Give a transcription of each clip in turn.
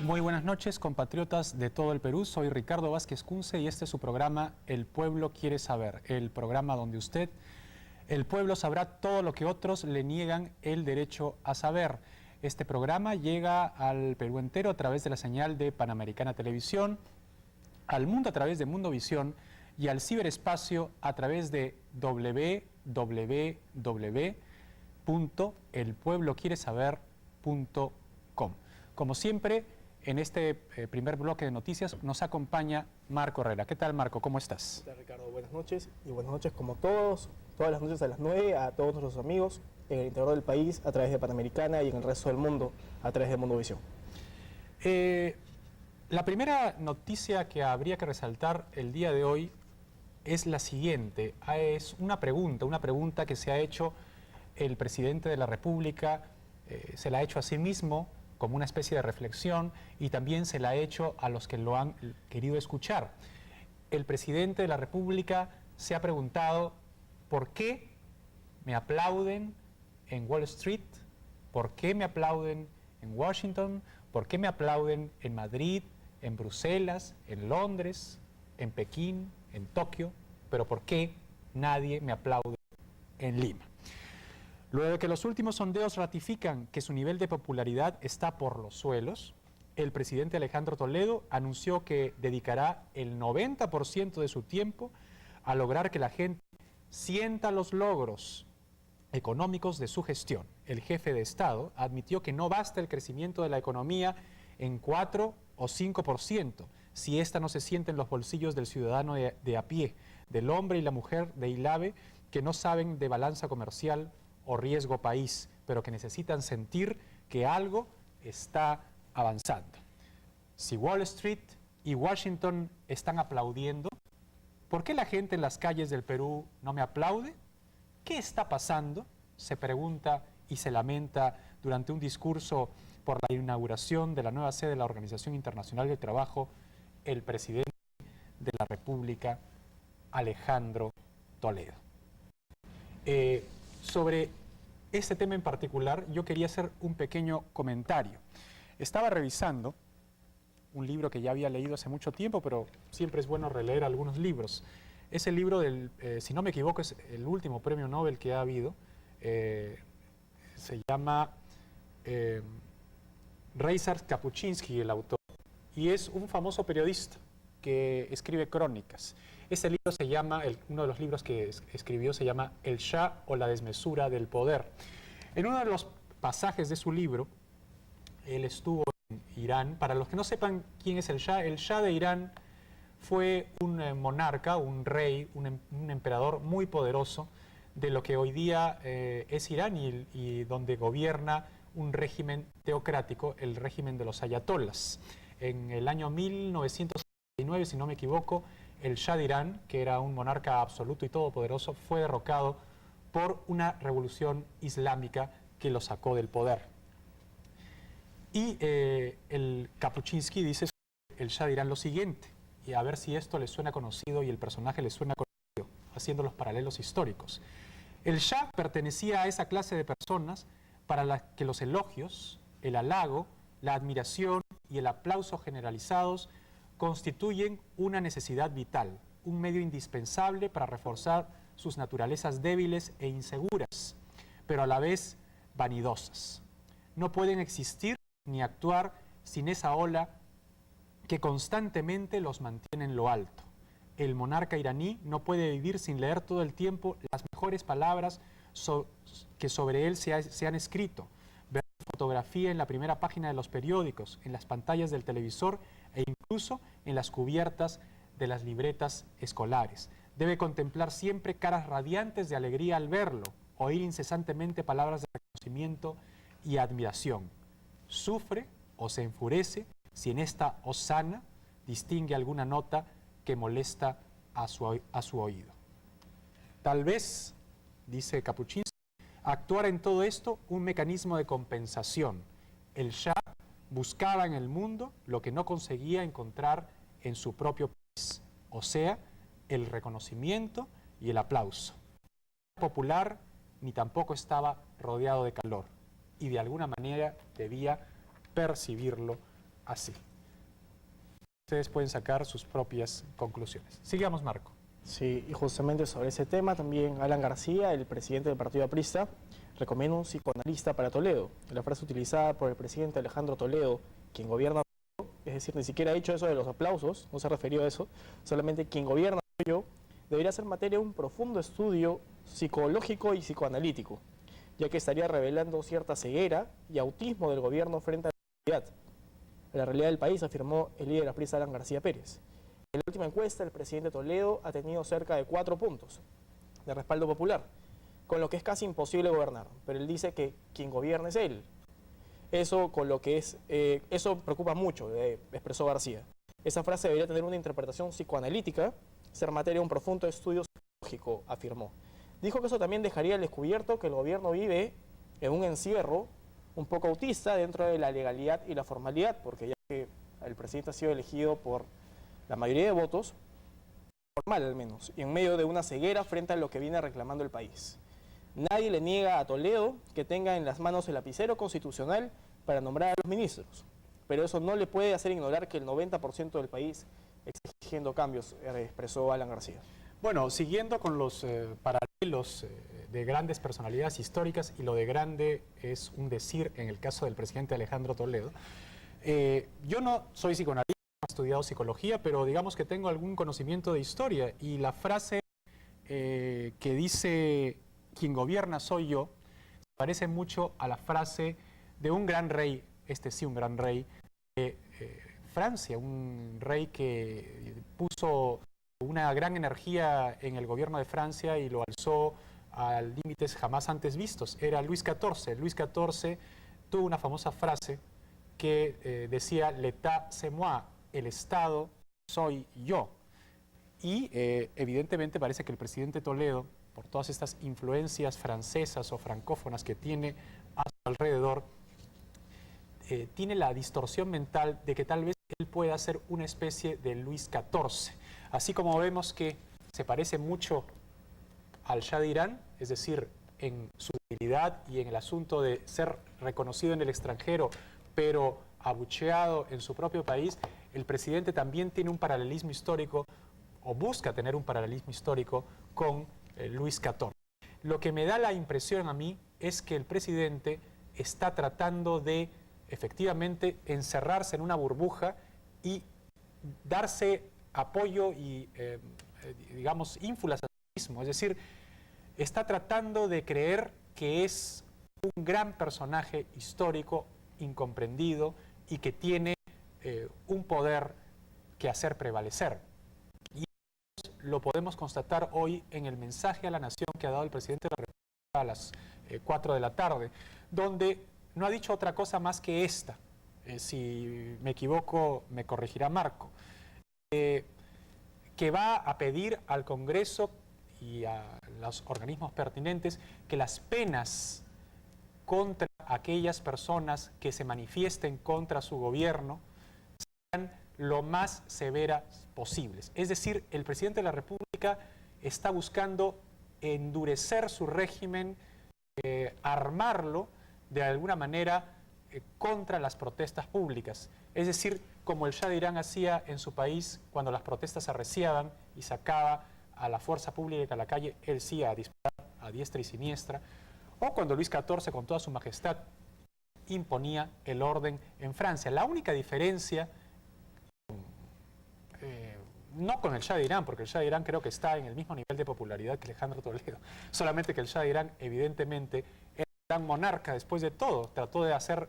Muy buenas noches, compatriotas de todo el Perú. Soy Ricardo Vázquez Kunze y este es su programa El Pueblo Quiere Saber, el programa donde usted, el pueblo, sabrá todo lo que otros le niegan el derecho a saber. Este programa llega al Perú entero a través de la señal de Panamericana Televisión, al mundo a través de Mundovisión y al ciberespacio a través de www.elpuebloquieresaber.com. Como siempre, en este primer bloque de noticias nos acompaña Marco Herrera. ¿Qué tal, Marco? ¿Cómo estás? ¿Qué tal, Ricardo? Buenas noches. Y buenas noches, como todas las noches a las 9, a todos nuestros amigos en el interior del país, a través de Panamericana, y en el resto del mundo, a través de Mundovisión. La primera noticia que habría que resaltar el día de hoy es la siguiente. Es una pregunta que se ha hecho el presidente de la República, se la ha hecho a sí mismo como una especie de reflexión y también se la ha hecho a los que lo han querido escuchar. El presidente de la República se ha preguntado: ¿por qué me aplauden en Wall Street? ¿Por qué me aplauden en Washington? ¿Por qué me aplauden en Madrid, en Bruselas, en Londres, en Pekín, en Tokio? Pero ¿por qué nadie me aplaude en Lima? Luego de que los últimos sondeos ratifican que su nivel de popularidad está por los suelos, el presidente Alejandro Toledo anunció que dedicará el 90% de su tiempo a lograr que la gente sienta los logros económicos de su gestión. El jefe de Estado admitió que no basta el crecimiento de la economía en 4 o 5% si ésta no se siente en los bolsillos del ciudadano de a pie, del hombre y la mujer de ILAVE que no saben de balanza comercial o riesgo país, pero que necesitan sentir que algo está avanzando. Si Wall Street y Washington están aplaudiendo, ¿por qué la gente en las calles del Perú no me aplaude? ¿Qué está pasando?, se pregunta y se lamenta durante un discurso por la inauguración de la nueva sede de la Organización Internacional del Trabajo el presidente de la República, Alejandro Toledo. Sobre este tema en particular, yo quería hacer un pequeño comentario. Estaba revisando un libro que ya había leído hace mucho tiempo, pero siempre es bueno releer algunos libros. Es el libro del, si no me equivoco, es el último premio Nobel que ha habido. Se llama Ryszard Kapuscinski, el autor, y es un famoso periodista que escribe crónicas. Ese libro se llama, uno de los libros que escribió se llama El Shah o la desmesura del poder. En uno de los pasajes de su libro, él estuvo en Irán. Para los que no sepan quién es el Shah de Irán fue un monarca, un rey, un emperador muy poderoso de lo que hoy día es Irán y donde gobierna un régimen teocrático, el régimen de los ayatolás. En el año 1969, si no me equivoco, el Shah de Irán, que era un monarca absoluto y todopoderoso, fue derrocado por una revolución islámica que lo sacó del poder. Y el Kapuscinski dice sobre el Shah de Irán lo siguiente, y a ver si esto le suena conocido y el personaje le suena conocido, haciendo los paralelos históricos. El Shah pertenecía a esa clase de personas para las que los elogios, el halago, la admiración y el aplauso generalizados constituyen una necesidad vital, un medio indispensable para reforzar sus naturalezas débiles e inseguras, pero a la vez vanidosas. No pueden existir ni actuar sin esa ola que constantemente los mantiene en lo alto. El monarca iraní no puede vivir sin leer todo el tiempo las mejores palabras que sobre él se han escrito, ver fotografía en la primera página de los periódicos, en las pantallas del televisor e incluso en las cubiertas de las libretas escolares. Debe contemplar siempre caras radiantes de alegría al verlo, oír incesantemente palabras de reconocimiento y admiración. Sufre o se enfurece si en esta hosana distingue alguna nota que molesta a su oído. Tal vez, dice Kapuscinski, actuara en todo esto un mecanismo de compensación. El Shah buscaba en el mundo lo que no conseguía encontrar en su propio país, o sea, el reconocimiento y el aplauso. No era popular ni tampoco estaba rodeado de calor, y de alguna manera debía percibirlo así. Ustedes pueden sacar sus propias conclusiones. Sigamos, Marco. Sí, y justamente sobre ese tema también Alan García, el presidente del partido aprista, recomienda un psicoanalista para Toledo. La frase utilizada por el presidente Alejandro Toledo, quien gobierna, es decir, ni siquiera ha dicho eso de los aplausos, no se refirió a eso, solamente quien gobierna yo, debería ser materia de un profundo estudio psicológico y psicoanalítico, ya que estaría revelando cierta ceguera y autismo del gobierno frente a la realidad del país, afirmó el líder aprista Alan García Pérez. En la última encuesta, el presidente Toledo ha tenido cerca de 4 puntos de respaldo popular, con lo que es casi imposible gobernar, pero él dice que quien gobierna es él. Eso preocupa mucho, expresó García. Esa frase debería tener una interpretación psicoanalítica, ser materia de un profundo estudio psicológico, afirmó. Dijo que eso también dejaría al descubierto que el gobierno vive en un encierro un poco autista dentro de la legalidad y la formalidad, porque ya que el presidente ha sido elegido por la mayoría de votos, formal al menos, y en medio de una ceguera frente a lo que viene reclamando el país. Nadie le niega a Toledo que tenga en las manos el lapicero constitucional para nombrar a los ministros, pero eso no le puede hacer ignorar que el 90% del país está exigiendo cambios, expresó Alan García. Bueno, siguiendo con los paralelos de grandes personalidades históricas, y lo de grande es un decir en el caso del presidente Alejandro Toledo, yo no soy psicoanalista, no he estudiado psicología, pero digamos que tengo algún conocimiento de historia, y la frase que dice quien gobierna soy yo, se parece mucho a la frase de un gran rey, este sí un gran rey, de Francia, un rey que puso una gran energía en el gobierno de Francia y lo alzó a límites jamás antes vistos. Era Luis XIV. Luis XIV tuvo una famosa frase que decía «L'État c'est moi», el Estado soy yo. Y evidentemente parece que el presidente Toledo, por todas estas influencias francesas o francófonas que tiene a su alrededor, tiene la distorsión mental de que tal vez él pueda ser una especie de Luis XIV. Así como vemos que se parece mucho al Shah de Irán, es decir, en su debilidad y en el asunto de ser reconocido en el extranjero, pero abucheado en su propio país, el presidente también tiene un paralelismo histórico, o busca tener un paralelismo histórico con Luis XIV. Lo que me da la impresión a mí es que el presidente está tratando de efectivamente encerrarse en una burbuja y darse apoyo y, digamos, ínfulas a sí mismo. Es decir, está tratando de creer que es un gran personaje histórico, incomprendido, y que tiene un poder que hacer prevalecer. Y eso lo podemos constatar hoy en el mensaje a la nación que ha dado el presidente de la República a las 4 de la tarde, donde no ha dicho otra cosa más que esta. Si me equivoco, me corregirá Marco. Que va a pedir al Congreso y a los organismos pertinentes que las penas contra aquellas personas que se manifiesten contra su gobierno sean lo más severas posibles. Es decir, el presidente de la República está buscando endurecer su régimen, armarlo de alguna manera contra las protestas públicas. Es decir, como el Shah de Irán hacía en su país cuando las protestas se arreciaban y sacaba a la fuerza pública a la calle, él sí a disparar a diestra y siniestra, o cuando Luis XIV con toda su majestad imponía el orden en Francia. La única diferencia, no con el Shah de Irán, porque el Shah de Irán creo que está en el mismo nivel de popularidad que Alejandro Toledo, solamente que el Shah de Irán evidentemente era un gran monarca después de todo, trató de hacer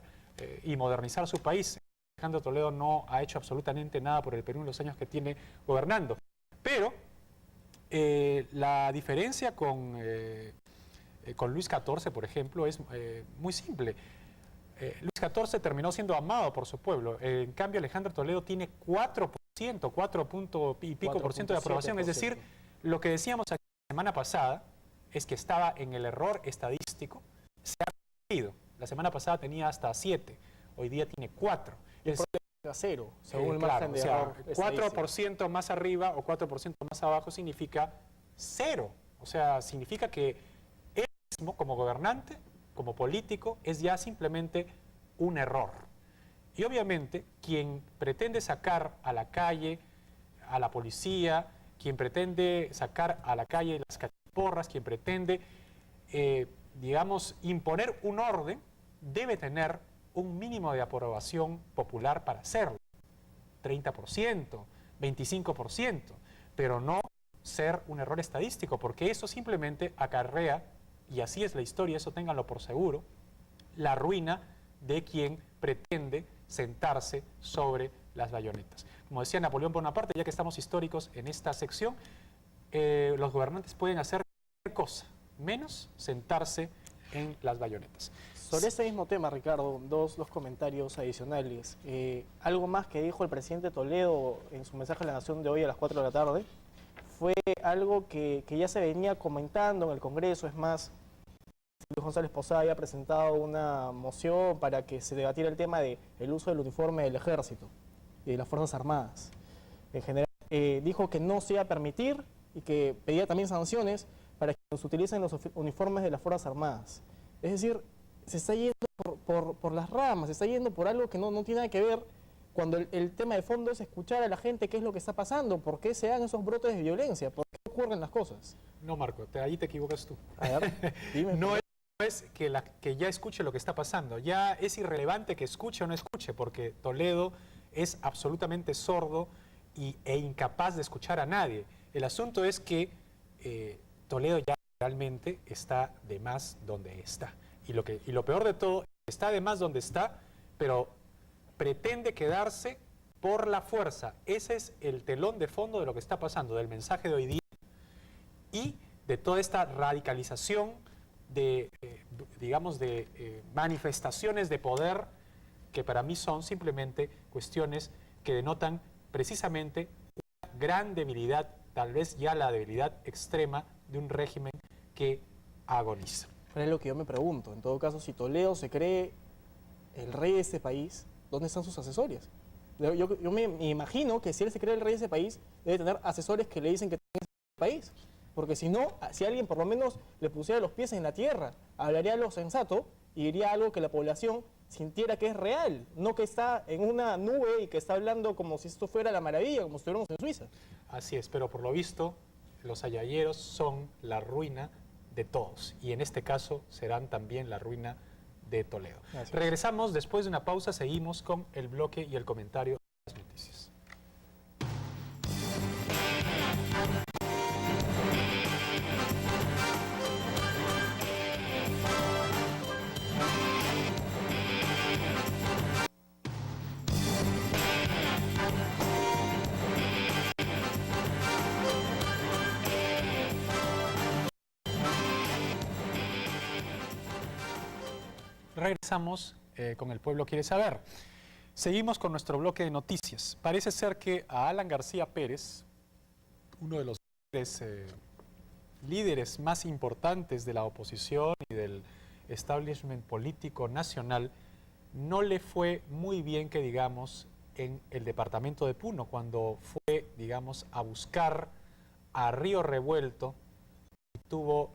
y modernizar su país. Alejandro Toledo no ha hecho absolutamente nada por el Perú en los años que tiene gobernando. Pero la diferencia con Luis XIV, por ejemplo, es muy simple. Luis XIV terminó siendo amado por su pueblo. En cambio, Alejandro Toledo tiene 4 punto y pico por ciento de aprobación. Es decir, lo que decíamos aquí la semana pasada es que estaba en el error estadístico. Se ha corregido. La semana pasada tenía hasta 7, hoy día tiene 4. Es a 0, según el claro, margen de error. 4% más arriba o 4% más abajo significa 0. O sea, significa que él mismo, como gobernante, como político, es ya simplemente un error. Y obviamente quien pretende sacar a la calle a la policía, quien pretende sacar a la calle las cachiporras, quien pretende, digamos, imponer un orden, debe tener un mínimo de aprobación popular para hacerlo. 30%, 25%, pero no ser un error estadístico, porque eso simplemente acarrea, y así es la historia, eso ténganlo por seguro, la ruina de quien pretende sentarse sobre las bayonetas. Como decía Napoleón Bonaparte, ya que estamos históricos en esta sección, los gobernantes pueden hacer cualquier cosa, menos sentarse en las bayonetas. Sobre este mismo tema, Ricardo, dos comentarios adicionales. Algo más que dijo el presidente Toledo en su mensaje a la Nación de hoy a las 4 de la tarde, fue algo que ya se venía comentando en el Congreso. Es más, Luis González Posada había presentado una moción para que se debatiera el tema del uso del uniforme del Ejército y de las Fuerzas Armadas. En general, dijo que no se iba a permitir y que pedía también sanciones para que se utilicen los uniformes de las Fuerzas Armadas. Es decir, se está yendo por las ramas, se está yendo por algo que no tiene nada que ver, cuando el tema de fondo es escuchar a la gente qué es lo que está pasando, por qué se dan esos brotes de violencia, por qué ocurren las cosas. No, Marco, ahí te equivocas tú. A ver, dime. No es que ya escuche lo que está pasando, ya es irrelevante que escuche o no escuche, porque Toledo es absolutamente sordo e incapaz de escuchar a nadie. El asunto es que Toledo ya realmente está de más donde está. Y lo peor de todo, está de más donde está, pero pretende quedarse por la fuerza. Ese es el telón de fondo de lo que está pasando, del mensaje de hoy día y de toda esta radicalización de, digamos, de manifestaciones de poder que para mí son simplemente cuestiones que denotan precisamente una gran debilidad, tal vez ya la debilidad extrema de un régimen que agoniza. Pero es lo que yo me pregunto. En todo caso, si Toledo se cree el rey de este país, ¿dónde están sus asesores? Yo me imagino que si él se cree el rey de ese país, debe tener asesores que le dicen que tiene ese país. Porque si no, si alguien por lo menos le pusiera los pies en la tierra, hablaría lo sensato y diría algo que la población sintiera que es real, no que está en una nube y que está hablando como si esto fuera la maravilla, como si estuviéramos en Suiza. Así es, pero por lo visto, los ayayeros son la ruina de todos, y en este caso serán también la ruina de Toledo. Gracias. Regresamos después de una pausa, seguimos con el bloque y el comentario de las noticias. Regresamos con El Pueblo Quiere Saber. Seguimos con nuestro bloque de noticias. Parece ser que a Alan García Pérez, uno de los líderes más importantes de la oposición y del establishment político nacional, no le fue muy bien, que digamos, en el departamento de Puno, cuando fue, digamos, a buscar a río revuelto,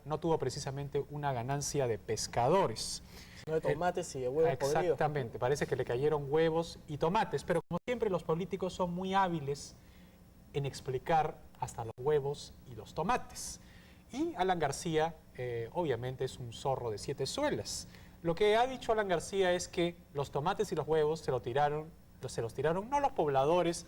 no tuvo precisamente una ganancia de pescadores. No de tomates y de huevos podridos. Exactamente, parece que le cayeron huevos y tomates, pero como siempre los políticos son muy hábiles en explicar hasta los huevos y los tomates. Y Alan García, obviamente, es un zorro de 7 suelas. Lo que ha dicho Alan García es que los tomates y los huevos se los tiraron no los pobladores,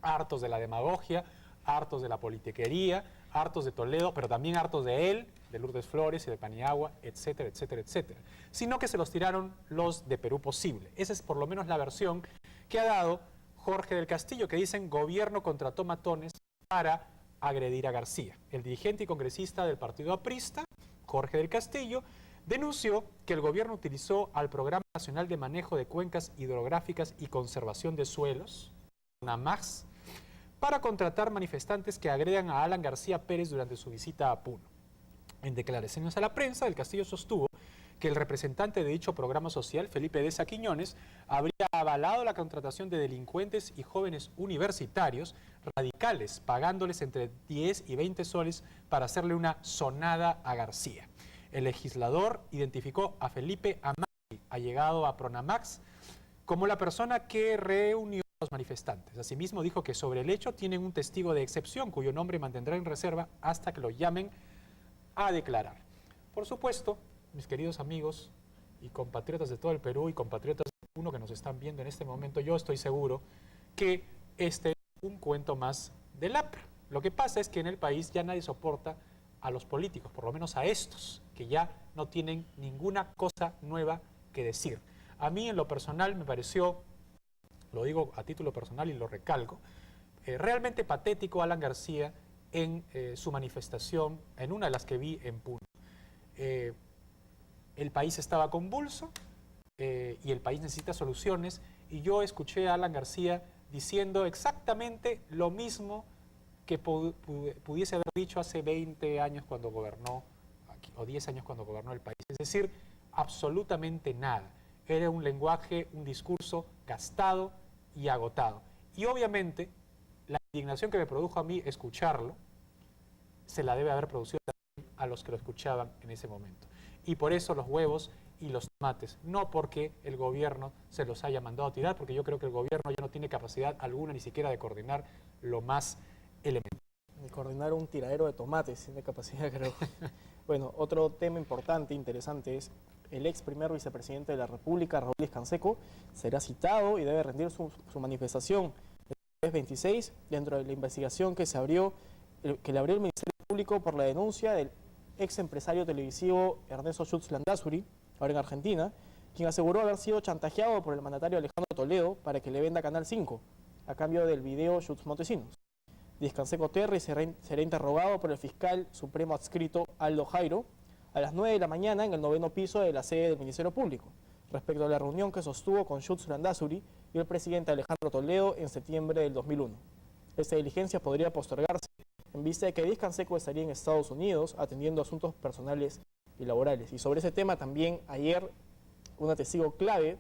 hartos de la demagogia, hartos de la politiquería, hartos de Toledo, pero también hartos de él, de Lourdes Flores y de Paniagua, etcétera, etcétera, etcétera. Sino que se los tiraron los de Perú Posible. Esa es por lo menos la versión que ha dado Jorge del Castillo, que dicen gobierno contrató matones para agredir a García. El dirigente y congresista del partido aprista, Jorge del Castillo, denunció que el gobierno utilizó al Programa Nacional de Manejo de Cuencas Hidrográficas y Conservación de Suelos, PRONAMAX, para contratar manifestantes que agredan a Alan García Pérez durante su visita a Puno. En declaraciones a la prensa, del Castillo sostuvo que el representante de dicho programa social, Felipe Deza Quiñones, habría avalado la contratación de delincuentes y jóvenes universitarios radicales, pagándoles entre 10 y 20 soles para hacerle una sonada a García. El legislador identificó a Felipe Amati, allegado a Pronamax, como la persona que reunió a los manifestantes. Asimismo dijo que sobre el hecho tienen un testigo de excepción cuyo nombre mantendrá en reserva hasta que lo llamen a declarar. Por supuesto, mis queridos amigos y compatriotas de todo el Perú y compatriotas de uno que nos están viendo en este momento, yo estoy seguro que este es un cuento más del APRA. Lo que pasa es que en el país ya nadie soporta a los políticos, por lo menos a estos, que ya no tienen ninguna cosa nueva que decir. A mí en lo personal me pareció, lo digo a título personal y lo recalco, realmente patético Alan García en su manifestación, en una de las que vi en Puno. El país estaba convulso y el país necesita soluciones, y yo escuché a Alan García diciendo exactamente lo mismo que pudiese haber dicho hace 20 años cuando gobernó aquí, o 10 años cuando gobernó el país. Es decir, absolutamente nada. Era un lenguaje, un discurso gastado y agotado. Y obviamente, la indignación que me produjo a mí escucharlo, se la debe haber producido también a los que lo escuchaban en ese momento. Y por eso los huevos y los tomates, no porque el gobierno se los haya mandado a tirar, porque yo creo que el gobierno ya no tiene capacidad alguna ni siquiera de coordinar lo más elemental. Ni coordinar un tiradero de tomates, tiene capacidad, creo. Bueno, otro tema importante, interesante, es el ex primer vicepresidente de la República, Raúl Discanseco, será citado y debe rendir su manifestación el 26 dentro de la investigación que le abrió el Ministerio Público por la denuncia del ex empresario televisivo Ernesto Schutz Landázuri, ahora en Argentina, quien aseguró haber sido chantajeado por el mandatario Alejandro Toledo para que le venda Canal 5, a cambio del video Schutz Montesinos. Discanseco Terry será interrogado por el fiscal supremo adscrito Aldo Jairo a las 9 de la mañana en el 9º piso de la sede del Ministerio Público, respecto a la reunión que sostuvo con Schutz Landázuri y el presidente Alejandro Toledo en septiembre del 2001. Esta diligencia podría postergarse en vista de que Discanseco estaría en Estados Unidos atendiendo asuntos personales y laborales. Y sobre ese tema también ayer una testigo clave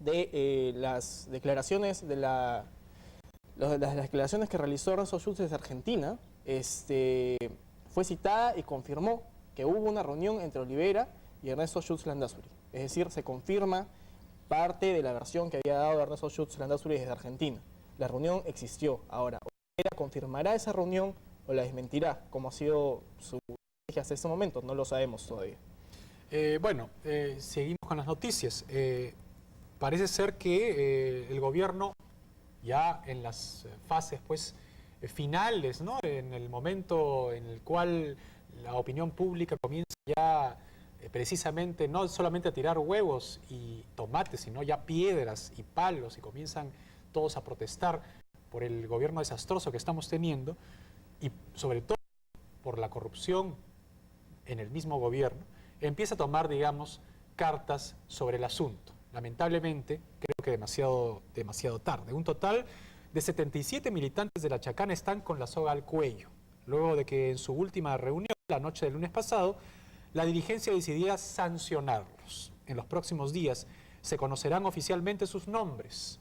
de las declaraciones las declaraciones que realizó Ernesto Schutz desde Argentina, fue citada y confirmó que hubo una reunión entre Olivera y Ernesto Schutz Landázuri. Es decir, se confirma parte de la versión que había dado Ernesto Schutz Landázuri desde Argentina. La reunión existió. Ahora, Olivera confirmará esa reunión o la desmentirá, como ha sido su estrategia hasta este momento, no lo sabemos todavía. Seguimos con las noticias. Parece ser que el gobierno, ya en las fases finales, ¿no?, en el momento en el cual la opinión pública comienza ya precisamente no solamente a tirar huevos y tomates, sino ya piedras y palos, y comienzan todos a protestar por el gobierno desastroso que estamos teniendo y sobre todo por la corrupción en el mismo gobierno, empieza a tomar, digamos, cartas sobre el asunto. Lamentablemente, creo que demasiado tarde. Un total de 77 militantes de la Chacana están con la soga al cuello, luego de que en su última reunión, la noche del lunes pasado, la dirigencia decidía sancionarlos. En los próximos días se conocerán oficialmente sus nombres,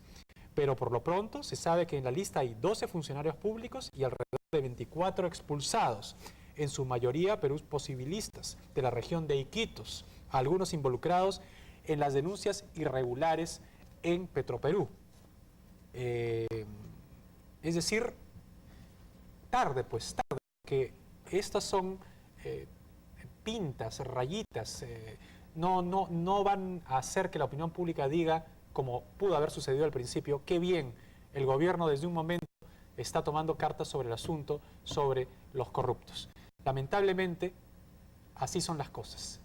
pero por lo pronto se sabe que en la lista hay 12 funcionarios públicos y alrededor de 24 expulsados, en su mayoría perús posibilistas de la región de Iquitos, algunos involucrados en las denuncias irregulares en Petroperú. Es decir, tarde, que estas son pintas, rayitas, no van a hacer que la opinión pública diga, como pudo haber sucedido al principio, qué bien, el gobierno desde un momento está tomando cartas sobre el asunto, sobre los corruptos. Lamentablemente, así son las cosas.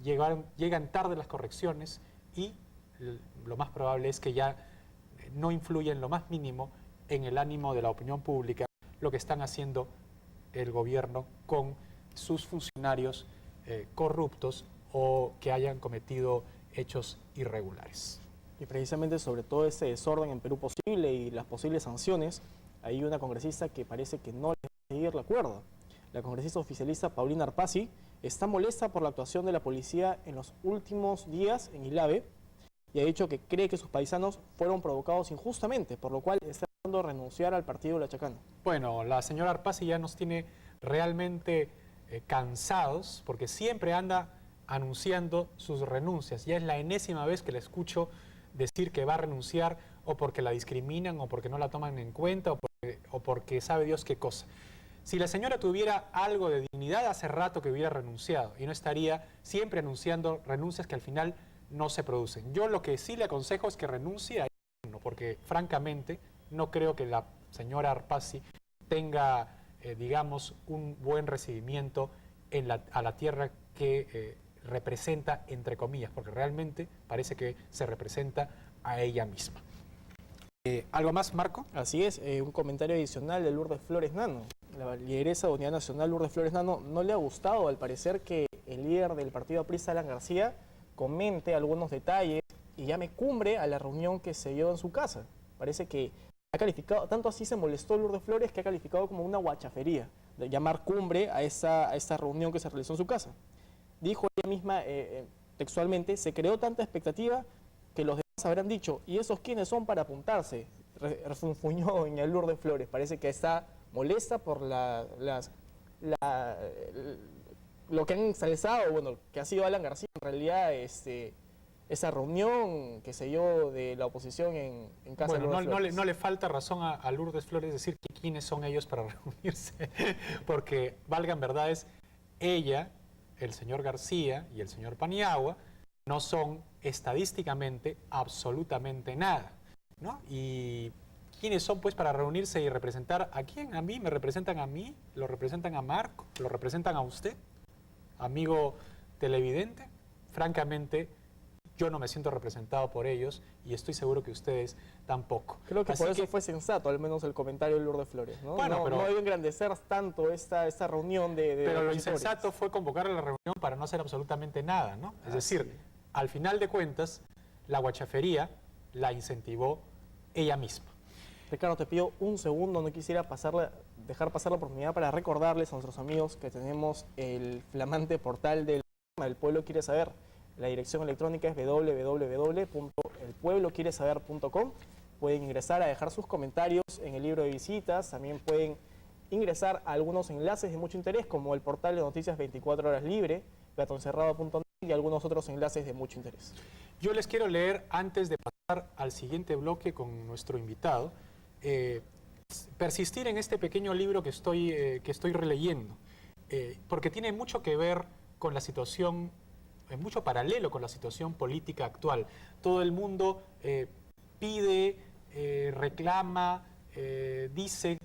Llegan tarde las correcciones y lo más probable es que ya no influya en lo más mínimo en el ánimo de la opinión pública lo que están haciendo el gobierno con sus funcionarios corruptos o que hayan cometido hechos irregulares. Y precisamente sobre todo este desorden en Perú posible y las posibles sanciones, hay una congresista que parece que no le va a seguir la cuerda. La congresista oficialista Paulina Arpasi está molesta por la actuación de la policía en los últimos días en Ilave y ha dicho que cree que sus paisanos fueron provocados injustamente, por lo cual está tratando de renunciar al partido de la Chacana. Bueno, la señora Arpasi ya nos tiene realmente cansados, porque siempre anda anunciando sus renuncias. Ya es la enésima vez que la escucho decir que va a renunciar o porque la discriminan o porque no la toman en cuenta o porque sabe Dios qué cosa. Si la señora tuviera algo de dignidad, hace rato que hubiera renunciado y no estaría siempre anunciando renuncias que al final no se producen. Yo lo que sí le aconsejo es que renuncie a uno, porque francamente no creo que la señora Arpasi tenga, digamos, un buen recibimiento a la tierra que representa, entre comillas, porque realmente parece que se representa a ella misma. ¿Algo más, Marco? Así es, un comentario adicional de Lourdes Flores Nano. La lideresa de Unidad Nacional, Lourdes Flores Nano, no le ha gustado, al parecer, que el líder del partido aprista, Alan García, comente algunos detalles y llame cumbre a la reunión que se dio en su casa. Parece que ha calificado, tanto así se molestó Lourdes Flores, que ha calificado como una guachafería, de llamar cumbre a esta reunión que se realizó en su casa. Dijo ella misma textualmente: se creó tanta expectativa que los demás habrán dicho, ¿y esos quiénes son para apuntarse? Refunfuñó doña Lourdes Flores. Parece que está molesta por lo que han ensalzado, bueno, que ha sido Alan García. En realidad, esa reunión que se dio de la oposición en casa de Lourdes Flores. No le falta razón a Lourdes Flores decir que quiénes son ellos para reunirse, porque valgan verdades, ella, el señor García y el señor Paniagua no son estadísticamente absolutamente nada, ¿no? Y ¿quiénes son pues para reunirse y representar a quién? ¿A mí? ¿Me representan a mí? ¿Lo representan a Marco? ¿Lo representan a usted, amigo televidente? Francamente, yo no me siento representado por ellos y estoy seguro que ustedes tampoco. Creo que por eso fue sensato, al menos el comentario de Lourdes Flores, ¿no? Bueno, no debe engrandecer tanto esta reunión de pero lo insensato fue convocar a la reunión para no hacer absolutamente nada, ¿no? Es decir, al final de cuentas, la guachafería la incentivó ella misma. Ricardo, te pido un segundo, no quisiera dejar pasar la oportunidad para recordarles a nuestros amigos que tenemos el flamante portal del Pueblo Quiere Saber. La dirección electrónica es www.elpuebloquieresaber.com. Pueden ingresar a dejar sus comentarios en el libro de visitas, también pueden ingresar a algunos enlaces de mucho interés, como el portal de noticias 24 horas libre, gatoncerrado.net, y algunos otros enlaces de mucho interés. Yo les quiero leer, antes de pasar al siguiente bloque con nuestro invitado, persistir en este pequeño libro que estoy releyendo, porque tiene mucho que ver con la situación, mucho paralelo con la situación política actual. Todo el mundo pide, reclama, dice,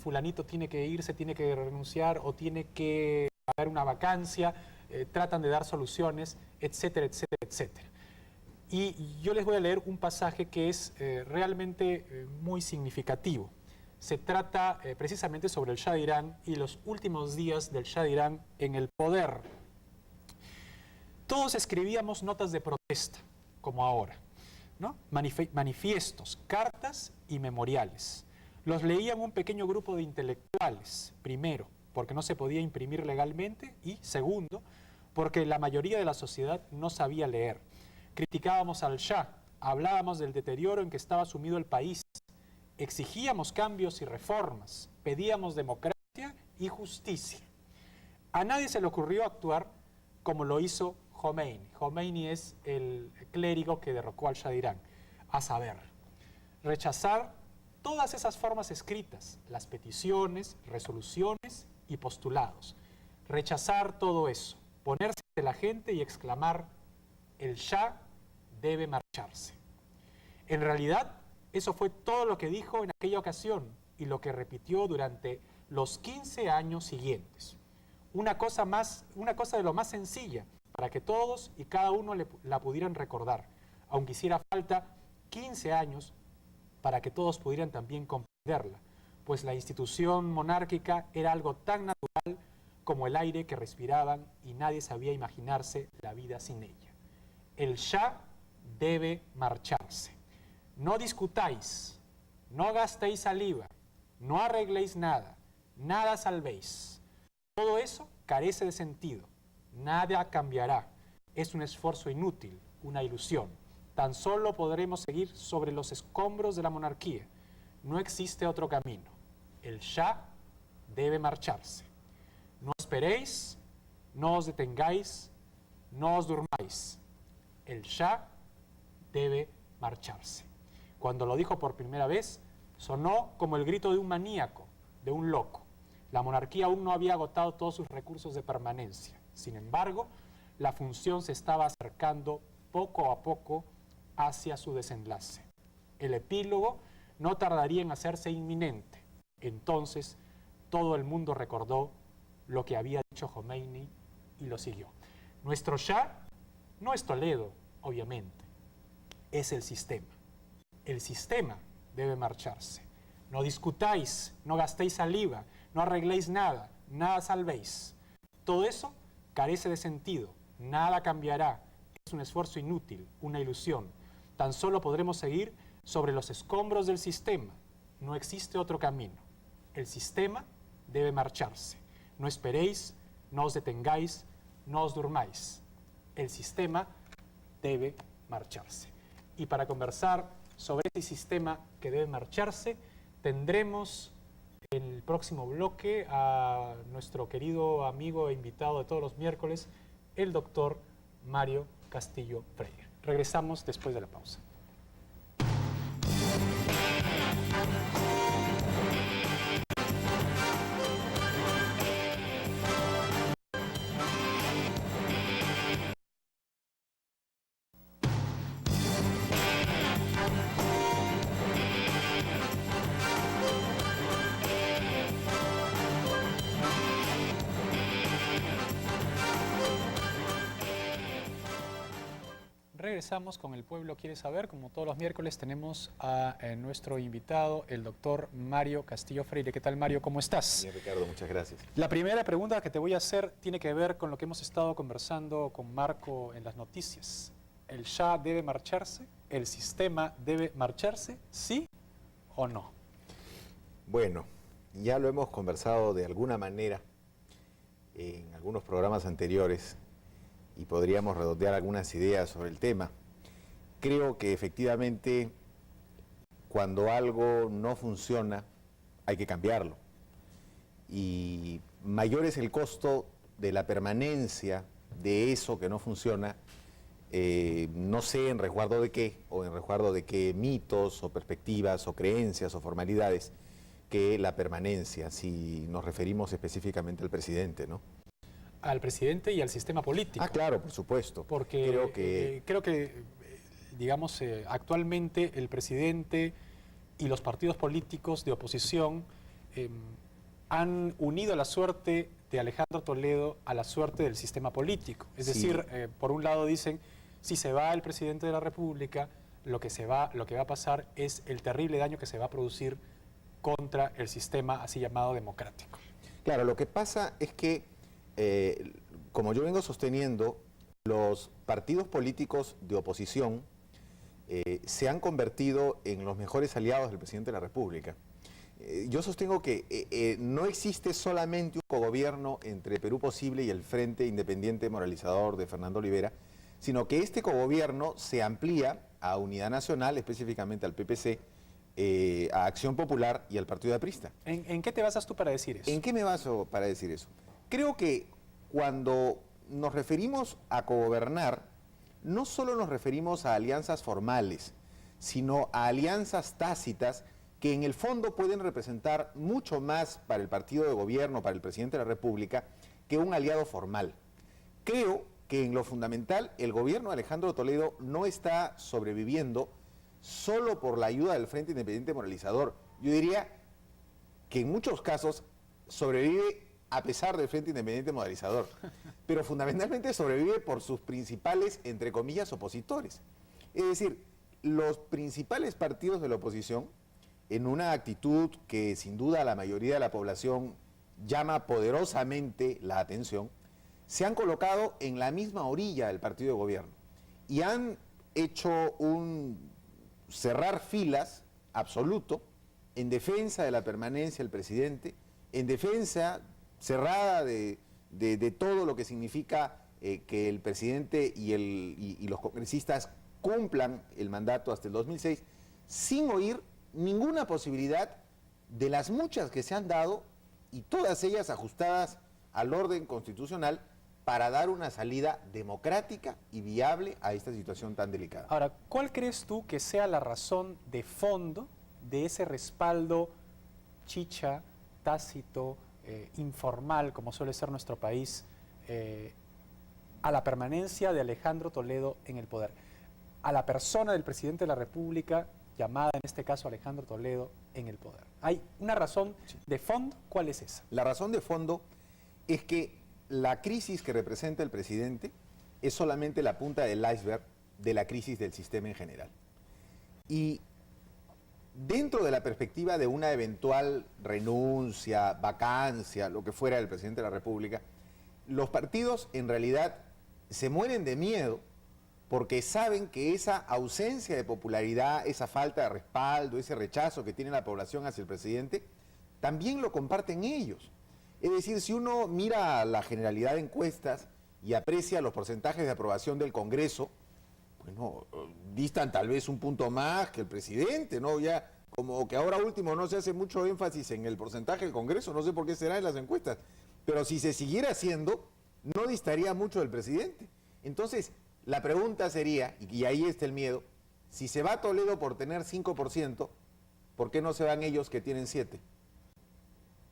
fulanito tiene que irse, tiene que renunciar o tiene que haber una vacancia, tratan de dar soluciones, etcétera, etcétera, etcétera. Y yo les voy a leer un pasaje que es realmente muy significativo. Se trata precisamente sobre el Shah de Irán y los últimos días del Shah de Irán en el poder. Todos escribíamos notas de protesta, como ahora, ¿no? Manifiestos, cartas y memoriales. Los leían un pequeño grupo de intelectuales, primero, porque no se podía imprimir legalmente, y segundo, porque la mayoría de la sociedad no sabía leer. Criticábamos al Shah, hablábamos del deterioro en que estaba sumido el país, exigíamos cambios y reformas, pedíamos democracia y justicia. A nadie se le ocurrió actuar como lo hizo Khomeini. Khomeini es el clérigo que derrocó al Shah de Irán, a saber, rechazar todas esas formas escritas, las peticiones, resoluciones y postulados. Rechazar todo eso, ponerse ante la gente y exclamar: el Shah debe marcharse. En realidad, eso fue todo lo que dijo en aquella ocasión y lo que repitió durante los 15 años siguientes. Una cosa de lo más sencilla, para que todos y cada uno la pudieran recordar, aunque hiciera falta 15 años para que todos pudieran también comprenderla, pues la institución monárquica era algo tan natural como el aire que respiraban y nadie sabía imaginarse la vida sin ella. El Shah debe marcharse. No discutáis, no gastéis saliva, no arregléis nada, nada salvéis. Todo eso carece de sentido. Nada cambiará. Es un esfuerzo inútil, una ilusión. Tan solo podremos seguir sobre los escombros de la monarquía. No existe otro camino. El Shah debe marcharse. No esperéis, no os detengáis, no os durmáis. El Shah debe marcharse. Cuando lo dijo por primera vez, sonó como el grito de un maníaco, de un loco. La monarquía aún no había agotado todos sus recursos de permanencia. Sin embargo, la función se estaba acercando poco a poco hacia su desenlace. El epílogo no tardaría en hacerse inminente. Entonces, todo el mundo recordó lo que había dicho Jomeini y lo siguió. Nuestro Shah no es Toledo, obviamente, es el sistema. El sistema debe marcharse. No discutáis, no gastéis saliva, no arregléis nada, nada salvéis. Todo eso carece de sentido, nada cambiará, es un esfuerzo inútil, una ilusión. Tan solo podremos seguir sobre los escombros del sistema. No existe otro camino. El sistema debe marcharse. No esperéis, no os detengáis, no os durmáis. El sistema debe marcharse. Y para conversar sobre este sistema que debe marcharse, tendremos en el próximo bloque a nuestro querido amigo e invitado de todos los miércoles, el doctor Mario Castillo Freire. Regresamos después de la pausa. Regresamos con El Pueblo Quiere Saber. Como todos los miércoles tenemos a nuestro invitado, el doctor Mario Castillo Freire. ¿Qué tal, Mario? ¿Cómo estás? Bien, Ricardo, muchas gracias. La primera pregunta que te voy a hacer tiene que ver con lo que hemos estado conversando con Marco en las noticias. ¿El Shah debe marcharse? ¿El sistema debe marcharse? ¿Sí o no? Bueno, ya lo hemos conversado de alguna manera en algunos programas anteriores y podríamos redondear algunas ideas sobre el tema. Creo que efectivamente cuando algo no funciona hay que cambiarlo. Y mayor es el costo de la permanencia de eso que no funciona, no sé en resguardo de qué, o en resguardo de qué mitos, o perspectivas, o creencias, o formalidades, que la permanencia, si nos referimos específicamente al presidente, ¿no? Al presidente y al sistema político. Ah, claro, por supuesto. Porque creo que digamos, actualmente el presidente y los partidos políticos de oposición han unido la suerte de Alejandro Toledo a la suerte del sistema político. Es decir, por un lado dicen, si se va el presidente de la República, lo que va a pasar es el terrible daño que se va a producir contra el sistema así llamado democrático. Claro, lo que pasa es que, como yo vengo sosteniendo, los partidos políticos de oposición se han convertido en los mejores aliados del presidente de la República. Yo sostengo que no existe solamente un cogobierno entre Perú Posible y el Frente Independiente Moralizador de Fernando Olivera, sino que este cogobierno se amplía a Unidad Nacional, específicamente al PPC, a Acción Popular y al Partido Aprista. ¿En qué te basas tú para decir eso? ¿En qué me baso para decir eso? Creo que cuando nos referimos a cogobernar, no solo nos referimos a alianzas formales, sino a alianzas tácitas que en el fondo pueden representar mucho más para el partido de gobierno, para el presidente de la República, que un aliado formal. Creo que en lo fundamental el gobierno de Alejandro Toledo no está sobreviviendo solo por la ayuda del Frente Independiente Moralizador. Yo diría que en muchos casos sobrevive a pesar del Frente Independiente Moralizador, pero fundamentalmente sobrevive por sus principales, entre comillas, opositores. Es decir, los principales partidos de la oposición, en una actitud que sin duda la mayoría de la población llama poderosamente la atención, se han colocado en la misma orilla del partido de gobierno y han hecho un cerrar filas absoluto en defensa de la permanencia del presidente, en defensa cerrada de todo lo que significa que el presidente y los congresistas cumplan el mandato hasta el 2006, sin oír ninguna posibilidad de las muchas que se han dado, y todas ellas ajustadas al orden constitucional, para dar una salida democrática y viable a esta situación tan delicada. Ahora, ¿cuál crees tú que sea la razón de fondo de ese respaldo chicha, tácito, informal, como suele ser nuestro país, a la permanencia de Alejandro Toledo en el poder? A la persona del presidente de la República, llamada en este caso Alejandro Toledo, en el poder. ¿Hay una razón de fondo? ¿Cuál es esa? La razón de fondo es que la crisis que representa el presidente es solamente la punta del iceberg de la crisis del sistema en general. Y dentro de la perspectiva de una eventual renuncia, vacancia, lo que fuera del presidente de la República, los partidos en realidad se mueren de miedo porque saben que esa ausencia de popularidad, esa falta de respaldo, ese rechazo que tiene la población hacia el presidente, también lo comparten ellos. Es decir, si uno mira la generalidad de encuestas y aprecia los porcentajes de aprobación del Congreso, bueno, distan tal vez un punto más que el presidente, ¿no? Ya como que ahora último no se hace mucho énfasis en el porcentaje del Congreso, no sé por qué será en las encuestas, pero si se siguiera haciendo, no distaría mucho del presidente. Entonces, la pregunta sería, y ahí está el miedo, si se va Toledo por tener 5%, ¿por qué no se van ellos que tienen 7%?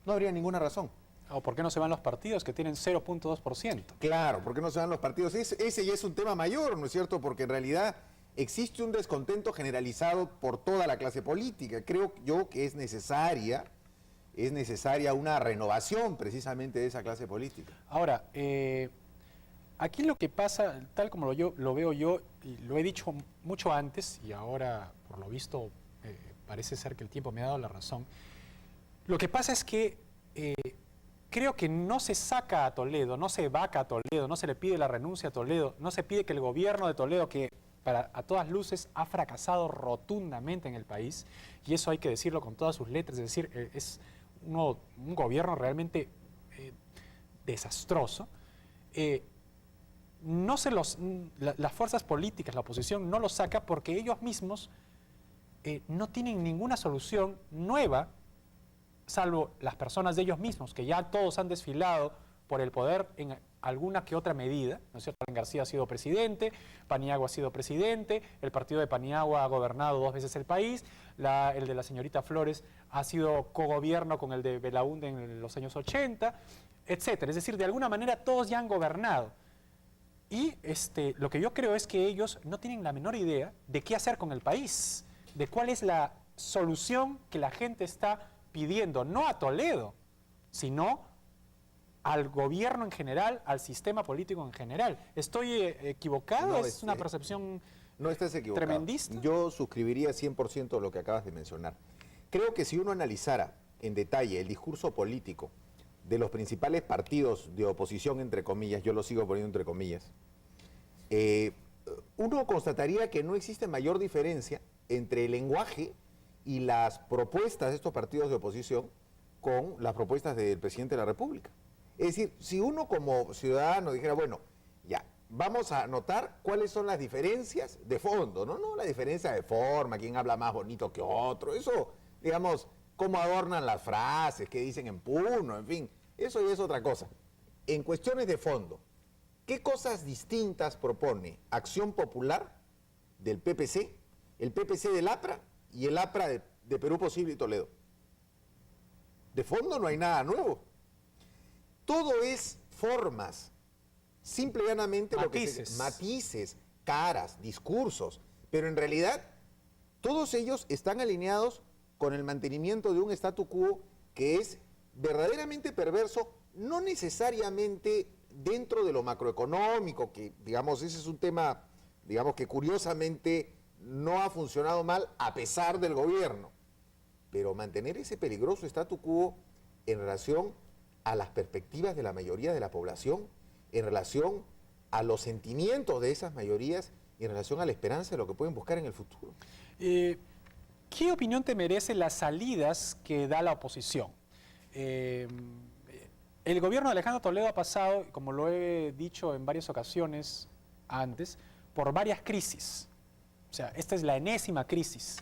No habría ninguna razón. ¿O por qué no se van los partidos que tienen 0.2%? Claro, ¿por qué no se van los partidos? Ese ya es un tema mayor, ¿no es cierto? Porque en realidad existe un descontento generalizado por toda la clase política. Creo yo que es necesaria una renovación precisamente de esa clase política. Ahora, aquí lo que pasa, tal como lo veo yo, y lo he dicho mucho antes, y ahora, por lo visto, parece ser que el tiempo me ha dado la razón, lo que pasa es que creo que no se saca a Toledo, no se vaca a Toledo, no se le pide la renuncia a Toledo, no se pide que el gobierno de Toledo, que a todas luces ha fracasado rotundamente en el país, y eso hay que decirlo con todas sus letras, es decir, es un gobierno realmente desastroso. Las fuerzas políticas, la oposición, no lo saca porque ellos mismos no tienen ninguna solución nueva, salvo las personas de ellos mismos, que ya todos han desfilado por el poder en alguna que otra medida, ¿no es cierto? Alan García ha sido presidente, Paniagua ha sido presidente, el partido de Paniagua ha gobernado 2 veces el país, el de la señorita Flores ha sido cogobierno con el de Belaúnde en los años 80, etcétera. Es decir, de alguna manera todos ya han gobernado. Y lo que yo creo es que ellos no tienen la menor idea de qué hacer con el país, de cuál es la solución que la gente está pidiendo, no a Toledo, sino al gobierno en general, al sistema político en general. ¿Estoy equivocado? No, ¿Es una percepción no estás equivocado. tremendista? Yo suscribiría 100% lo que acabas de mencionar. Creo que si uno analizara en detalle el discurso político de los principales partidos de oposición, entre comillas, yo lo sigo poniendo entre comillas, uno constataría que no existe mayor diferencia entre el lenguaje y las propuestas de estos partidos de oposición con las propuestas del presidente de la República. Es decir, si uno como ciudadano dijera, bueno, ya, vamos a notar cuáles son las diferencias de fondo, no la diferencia de forma, quién habla más bonito que otro, eso, digamos, cómo adornan las frases, qué dicen en Puno, en fin, eso ya es otra cosa. En cuestiones de fondo, ¿qué cosas distintas propone Acción Popular del PPC, el PPC del APRA y el APRA de Perú Posible y Toledo? De fondo no hay nada nuevo. Todo es formas, simple y llanamente matices, caras, discursos, pero en realidad todos ellos están alineados con el mantenimiento de un statu quo que es verdaderamente perverso, no necesariamente dentro de lo macroeconómico, que digamos ese es un tema, digamos que curiosamente no ha funcionado mal a pesar del gobierno, pero mantener ese peligroso statu quo en relación a las perspectivas de la mayoría de la población, en relación a los sentimientos de esas mayorías y en relación a la esperanza de lo que pueden buscar en el futuro. ¿Qué opinión te merecen las salidas que da la oposición? El gobierno de Alejandro Toledo ha pasado, como lo he dicho en varias ocasiones antes, por varias crisis. O sea, esta es la enésima crisis.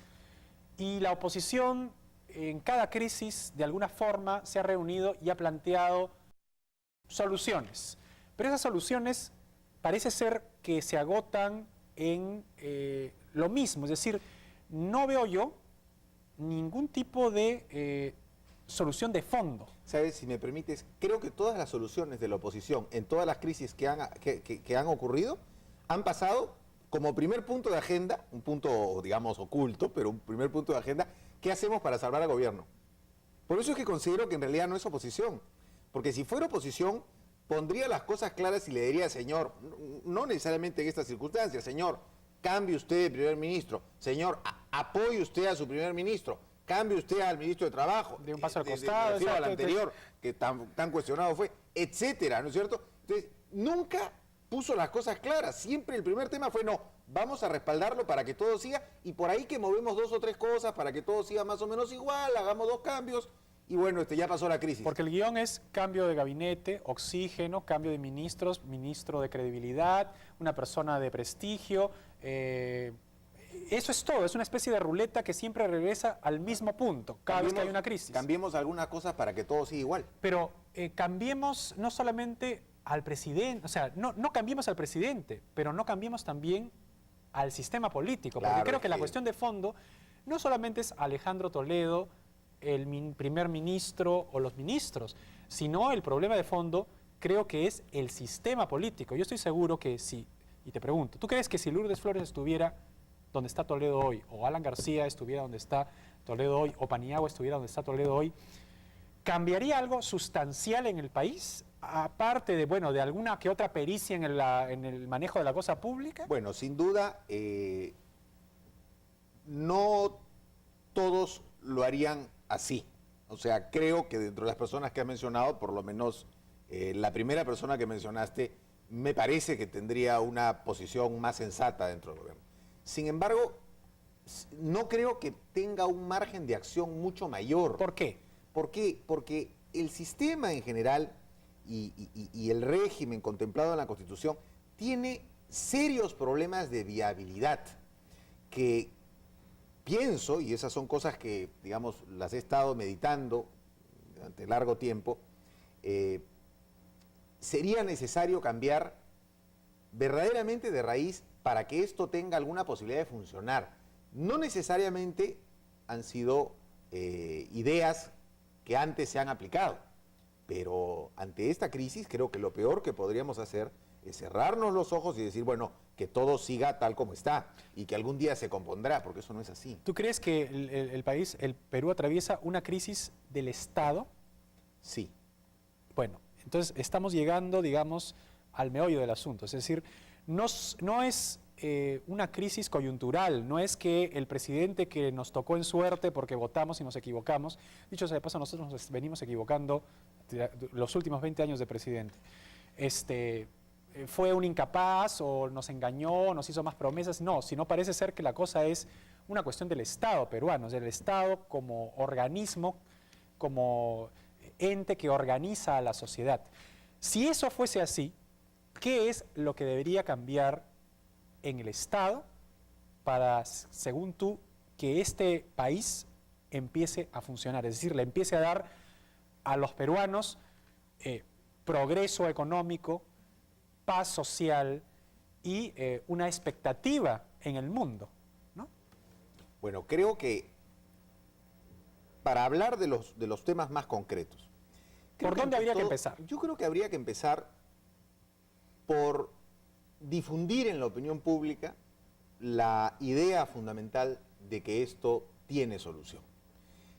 Y la oposición en cada crisis, de alguna forma, se ha reunido y ha planteado soluciones. Pero esas soluciones parece ser que se agotan en lo mismo, es decir, no veo yo ningún tipo de solución de fondo. ¿Sabes? Si me permites, creo que todas las soluciones de la oposición en todas las crisis que han ocurrido han pasado como primer punto de agenda, un punto, digamos, oculto, pero un primer punto de agenda, ¿qué hacemos para salvar al gobierno? Por eso es que considero que en realidad no es oposición, porque si fuera oposición, pondría las cosas claras y le diría, señor, no necesariamente en estas circunstancias, señor, cambie usted de primer ministro, señor, apoye usted a su primer ministro, cambie usted al ministro de Trabajo, De un paso al costado, me refiero al exacto, anterior, que tan cuestionado fue, etcétera, ¿no es cierto? Entonces, nunca puso las cosas claras, siempre el primer tema fue, no, vamos a respaldarlo para que todo siga, y por ahí que movemos 2 o 3 cosas para que todo siga más o menos igual, hagamos 2 cambios, y bueno, ya pasó la crisis. Porque el guión es cambio de gabinete, oxígeno, cambio de ministros, ministro de credibilidad, una persona de prestigio. Eso es todo, es una especie de ruleta que siempre regresa al mismo punto cada vez que hay una crisis. Cambiemos algunas cosas para que todo siga igual. Pero cambiemos no solamente al presidente, o sea, no cambiemos al presidente, pero no cambiemos también al sistema político. Claro, porque creo que la cuestión de fondo no solamente es Alejandro Toledo, el primer ministro o los ministros, sino el problema de fondo creo que es el sistema político. Yo estoy seguro que si, y te pregunto, ¿tú crees que si Lourdes Flores estuviera donde está Toledo hoy, o Alan García estuviera donde está Toledo hoy, o Paniagua estuviera donde está Toledo hoy, cambiaría algo sustancial en el país? Aparte de, bueno, de alguna que otra pericia en el manejo de la cosa pública. Bueno, sin duda, no todos lo harían así. O sea, creo que dentro de las personas que has mencionado, por lo menos la primera persona que mencionaste, me parece que tendría una posición más sensata dentro del gobierno. Sin embargo, no creo que tenga un margen de acción mucho mayor. ¿Por qué? ¿Por qué? Porque el sistema en general y el régimen contemplado en la Constitución tiene serios problemas de viabilidad que pienso, y esas son cosas que, digamos, las he estado meditando durante largo tiempo, sería necesario cambiar verdaderamente de raíz para que esto tenga alguna posibilidad de funcionar. No necesariamente han sido ideas que antes se han aplicado, pero ante esta crisis creo que lo peor que podríamos hacer es cerrarnos los ojos y decir, bueno, que todo siga tal como está y que algún día se compondrá, porque eso no es así. ¿Tú crees que el Perú atraviesa una crisis del Estado? Sí. Bueno, entonces estamos llegando, digamos, al meollo del asunto. Es decir, no es una crisis coyuntural, no es que el presidente que nos tocó en suerte porque votamos y nos equivocamos, dicho sea de paso, nosotros nos venimos equivocando los últimos 20 años de presidente. Fue un incapaz o nos engañó, nos hizo más promesas. No, sino parece ser que la cosa es una cuestión del Estado peruano, del Estado como organismo, como ente que organiza a la sociedad. Si eso fuese así, ¿qué es lo que debería cambiar en el Estado para, según tú, que este país empiece a funcionar? Es decir, le empiece a dar a los peruanos progreso económico, paz social y una expectativa en el mundo, ¿no? Bueno, creo que para hablar de los temas más concretos, ¿por dónde habría que empezar? Yo creo que habría que empezar por difundir en la opinión pública la idea fundamental de que esto tiene solución.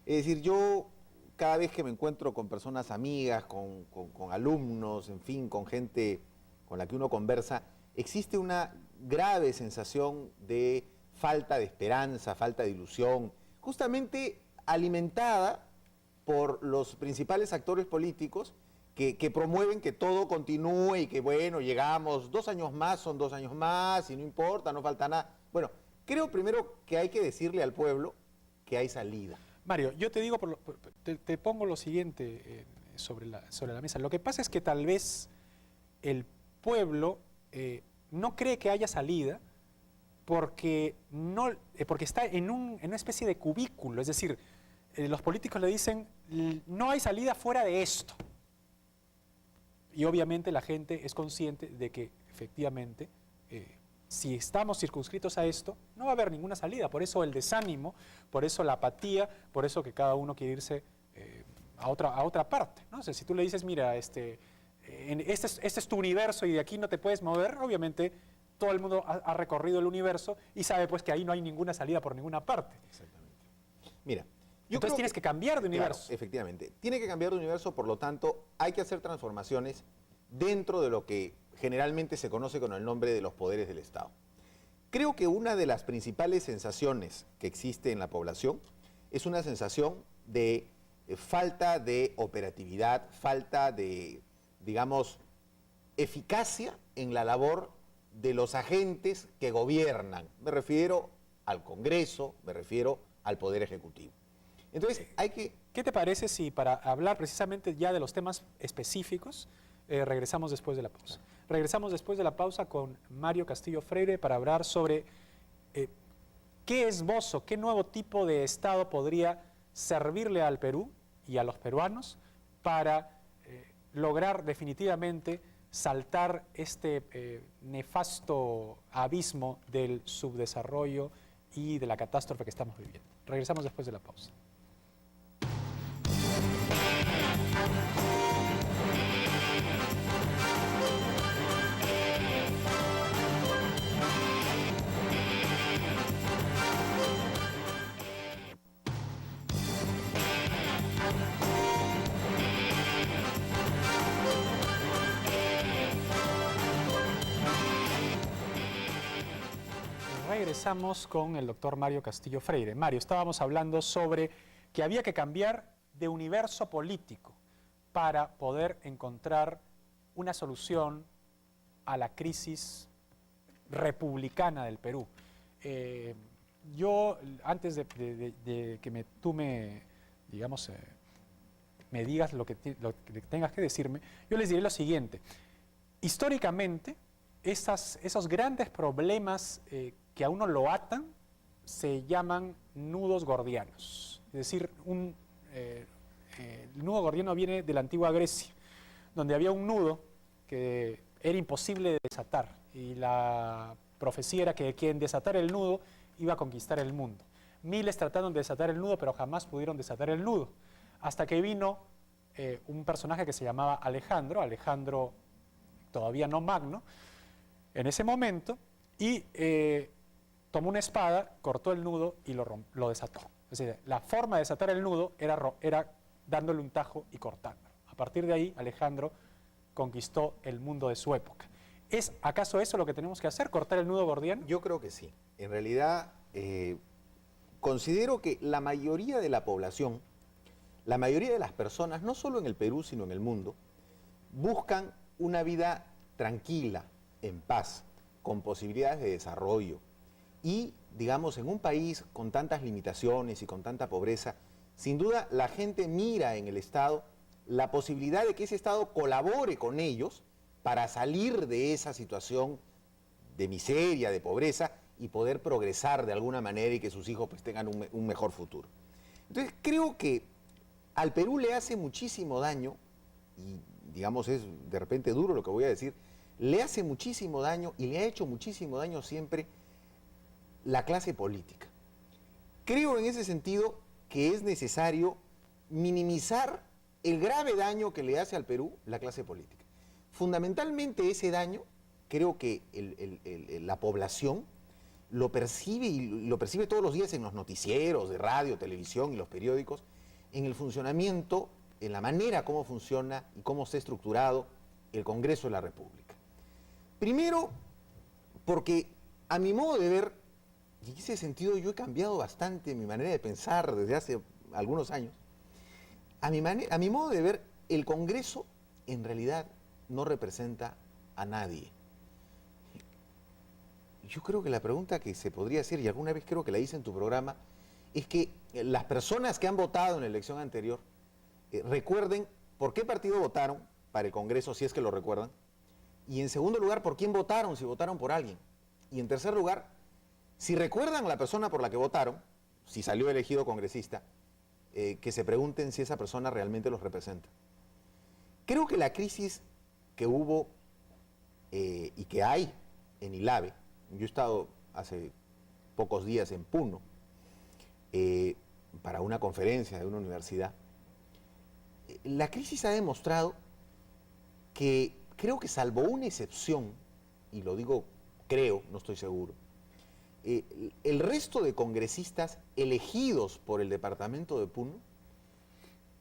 Es decir, yo cada vez que me encuentro con personas amigas, con alumnos, en fin, con gente con la que uno conversa, existe una grave sensación de falta de esperanza, falta de ilusión, justamente alimentada por los principales actores políticos que promueven que todo continúe y que, bueno, llegamos 2 años más, son 2 años más, y no importa, no falta nada. Bueno, creo primero que hay que decirle al pueblo que hay salida. Mario, yo te digo, te pongo lo siguiente sobre la mesa. Lo que pasa es que tal vez el pueblo no cree que haya salida porque está en una especie de cubículo. Es decir, los políticos le dicen, no hay salida fuera de esto. Y obviamente la gente es consciente de que efectivamente si estamos circunscritos a esto, no va a haber ninguna salida. Por eso el desánimo, por eso la apatía, por eso que cada uno quiere irse a otra parte, ¿no? O sea, si tú le dices, mira, este es tu universo y de aquí no te puedes mover, obviamente todo el mundo ha recorrido el universo y sabe pues que ahí no hay ninguna salida por ninguna parte. Exactamente. Mira, entonces tienes que cambiar de universo. Claro, efectivamente. Tiene que cambiar de universo, por lo tanto, hay que hacer transformaciones dentro de lo que generalmente se conoce con el nombre de los poderes del Estado. Creo que una de las principales sensaciones que existe en la población es una sensación de falta de operatividad, falta de, digamos, eficacia en la labor de los agentes que gobiernan. Me refiero al Congreso, me refiero al Poder Ejecutivo. Entonces, hay que... ¿Qué te parece si para hablar precisamente ya de los temas específicos, regresamos después de la pausa? Regresamos después de la pausa con Mario Castillo Freire para hablar sobre qué esbozo, qué nuevo tipo de Estado podría servirle al Perú y a los peruanos para lograr definitivamente saltar este nefasto abismo del subdesarrollo y de la catástrofe que estamos viviendo. Regresamos después de la pausa. Regresamos con el doctor Mario Castillo Freire. Mario, estábamos hablando sobre que había que cambiar de universo político para poder encontrar una solución a la crisis republicana del Perú. Yo, antes de que tú me digas lo que tengas que decirme, yo les diré lo siguiente. Históricamente, esos grandes problemas que a uno lo atan se llaman nudos gordianos. Es decir, el nudo gordiano viene de la antigua Grecia, donde había un nudo que era imposible de desatar y la profecía era que quien desatara el nudo iba a conquistar el mundo. Miles trataron de desatar el nudo, pero jamás pudieron desatar el nudo, hasta que vino un personaje que se llamaba Alejandro todavía no Magno, en ese momento, y tomó una espada, cortó el nudo y lo desató. Es decir, la forma de desatar el nudo era dándole un tajo y cortándolo. A partir de ahí, Alejandro conquistó el mundo de su época. ¿Es acaso eso lo que tenemos que hacer, cortar el nudo gordiano? Yo creo que sí. En realidad, considero que la mayoría de la población, la mayoría de las personas, no solo en el Perú, sino en el mundo, buscan una vida tranquila, en paz, con posibilidades de desarrollo. Y, digamos, en un país con tantas limitaciones y con tanta pobreza, sin duda la gente mira en el Estado la posibilidad de que ese Estado colabore con ellos para salir de esa situación de miseria, de pobreza, y poder progresar de alguna manera y que sus hijos pues tengan un mejor futuro. Entonces, creo que al Perú le hace muchísimo daño, y digamos es de repente duro lo que voy a decir, le hace muchísimo daño y le ha hecho muchísimo daño siempre la clase política. Creo en ese sentido que es necesario minimizar el grave daño que le hace al Perú la clase política. Fundamentalmente ese daño, creo que la población lo percibe y lo percibe todos los días en los noticieros de radio, televisión y los periódicos, en el funcionamiento, en la manera como funciona y cómo está estructurado el Congreso de la República. Primero, porque a mi modo de ver, y en ese sentido yo he cambiado bastante mi manera de pensar desde hace algunos años, a mi modo de ver, el Congreso en realidad no representa a nadie. Yo creo que la pregunta que se podría hacer, y alguna vez creo que la hice en tu programa, es que las personas que han votado en la elección anterior recuerden por qué partido votaron para el Congreso, si es que lo recuerdan, y en segundo lugar, por quién votaron, si votaron por alguien, y en tercer lugar, si recuerdan la persona por la que votaron, si salió elegido congresista, que se pregunten si esa persona realmente los representa. Creo que la crisis que hubo y que hay en ILABE. Yo he estado hace pocos días en Puno para una conferencia de una universidad. La crisis ha demostrado que creo que salvo una excepción, y lo digo creo, no estoy seguro, el resto de congresistas elegidos por el departamento de Puno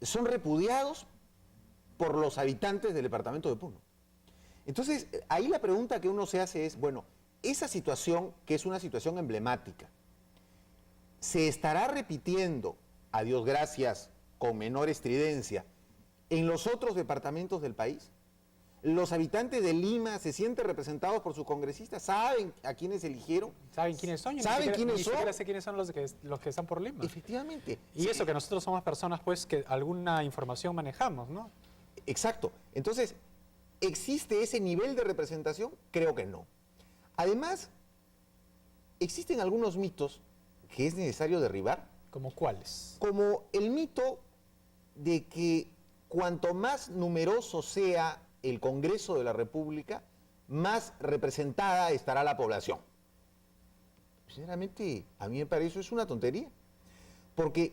son repudiados por los habitantes del departamento de Puno. Entonces, ahí la pregunta que uno se hace es, bueno, esa situación, que es una situación emblemática, ¿se estará repitiendo, a Dios gracias, con menor estridencia, en los otros departamentos del país? ¿Los habitantes de Lima se sienten representados por sus congresistas? ¿Saben a quiénes eligieron? ¿Saben quiénes son? ¿Saben quiénes ni son? siquiera sé quiénes son los que están por Lima. Efectivamente. Y Sí. eso que nosotros somos personas, pues, que alguna información manejamos, ¿no? Exacto. Entonces, ¿existe ese nivel de representación? Creo que no. Además, existen algunos mitos que es necesario derribar, ¿Como cuáles? como el mito de que cuanto más numeroso sea el Congreso de la República, más representada estará la población. Sinceramente, a mí me parece es una tontería. Porque,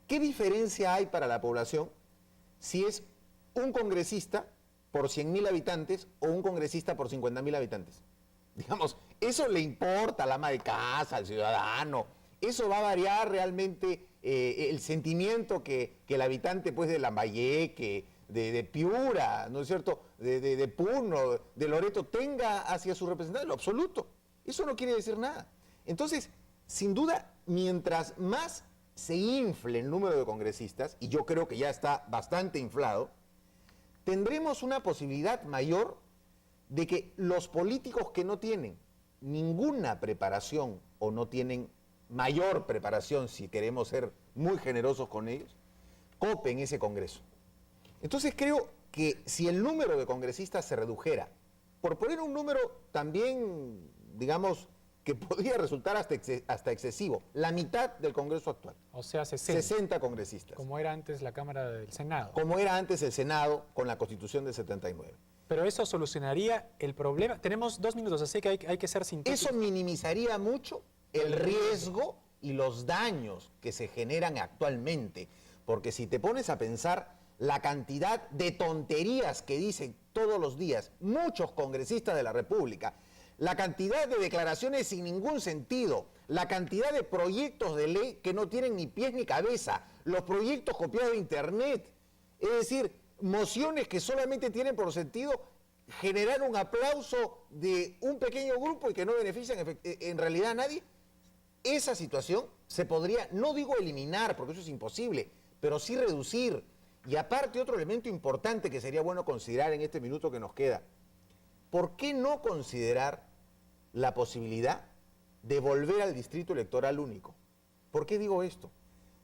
¿qué diferencia hay para la población si es un congresista por 100.000 habitantes o un congresista por 50.000 habitantes? Digamos, eso le importa al ama de casa, al ciudadano. Eso va a variar realmente el sentimiento que el habitante, pues, de Lambayeque, de Piura, ¿no es cierto?, de Puno, de Loreto, tenga hacia su representante, en lo absoluto. Eso no quiere decir nada. Entonces, sin duda, mientras más se infle el número de congresistas, y yo creo que ya está bastante inflado, tendremos una posibilidad mayor de que los políticos que no tienen ninguna preparación o no tienen mayor preparación, si queremos ser muy generosos con ellos, copen ese Congreso. Entonces creo que si el número de congresistas se redujera, por poner un número también, digamos, que podría resultar hasta excesivo, la mitad del Congreso actual. O sea, 60 congresistas. como era antes la Cámara del Senado. Como era antes el Senado con la Constitución del 79. Pero eso solucionaría el problema. Tenemos 2 minutos, así que hay que ser sintéticos. Eso minimizaría mucho el riesgo y los daños que se generan actualmente. Porque si te pones a pensar la cantidad de tonterías que dicen todos los días muchos congresistas de la República, la cantidad de declaraciones sin ningún sentido, la cantidad de proyectos de ley que no tienen ni pies ni cabeza, los proyectos copiados de Internet, es decir, mociones que solamente tienen por sentido generar un aplauso de un pequeño grupo y que no benefician en realidad a nadie. Esa situación se podría, no digo eliminar, porque eso es imposible, pero sí reducir. Y aparte, otro elemento importante que sería bueno considerar en este minuto que nos queda, ¿por qué no considerar la posibilidad de volver al distrito electoral único? ¿Por qué digo esto?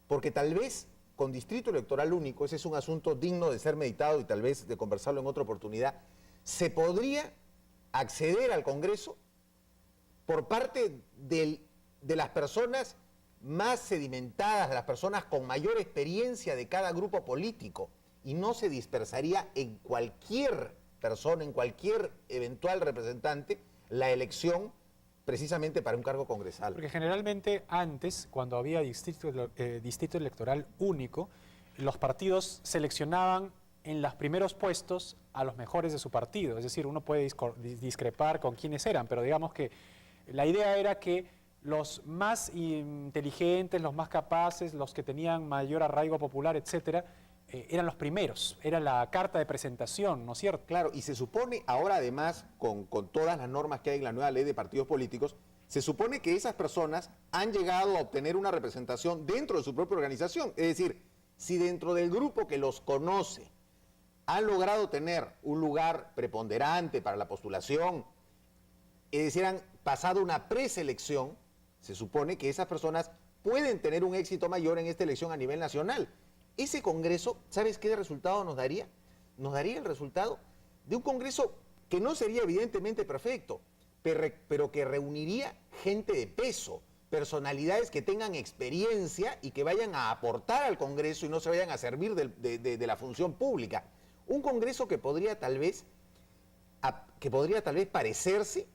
Porque tal vez con distrito electoral único, ese es un asunto digno de ser meditado y tal vez de conversarlo en otra oportunidad, se podría acceder al Congreso por parte de las personas más sedimentadas, de las personas con mayor experiencia de cada grupo político, y no se dispersaría en cualquier persona, en cualquier eventual representante, la elección precisamente para un cargo congresal. Porque generalmente antes, cuando había distrito electoral único, los partidos seleccionaban en los primeros puestos a los mejores de su partido. Es decir, uno puede discrepar con quiénes eran, pero digamos que la idea era que los más inteligentes, los más capaces, los que tenían mayor arraigo popular, etcétera, eran los primeros, era la carta de presentación, ¿no es cierto? Claro, y se supone ahora además, con todas las normas que hay en la nueva ley de partidos políticos, se supone que esas personas han llegado a obtener una representación dentro de su propia organización. Es decir, si dentro del grupo que los conoce han logrado tener un lugar preponderante para la postulación, es decir, han pasado una preselección, se supone que esas personas pueden tener un éxito mayor en esta elección a nivel nacional. Ese Congreso, ¿sabes qué resultado nos daría? Nos daría el resultado de un Congreso que no sería evidentemente perfecto, pero que reuniría gente de peso, personalidades que tengan experiencia y que vayan a aportar al Congreso y no se vayan a servir de la función pública. Un Congreso que podría tal vez que podría tal vez parecerse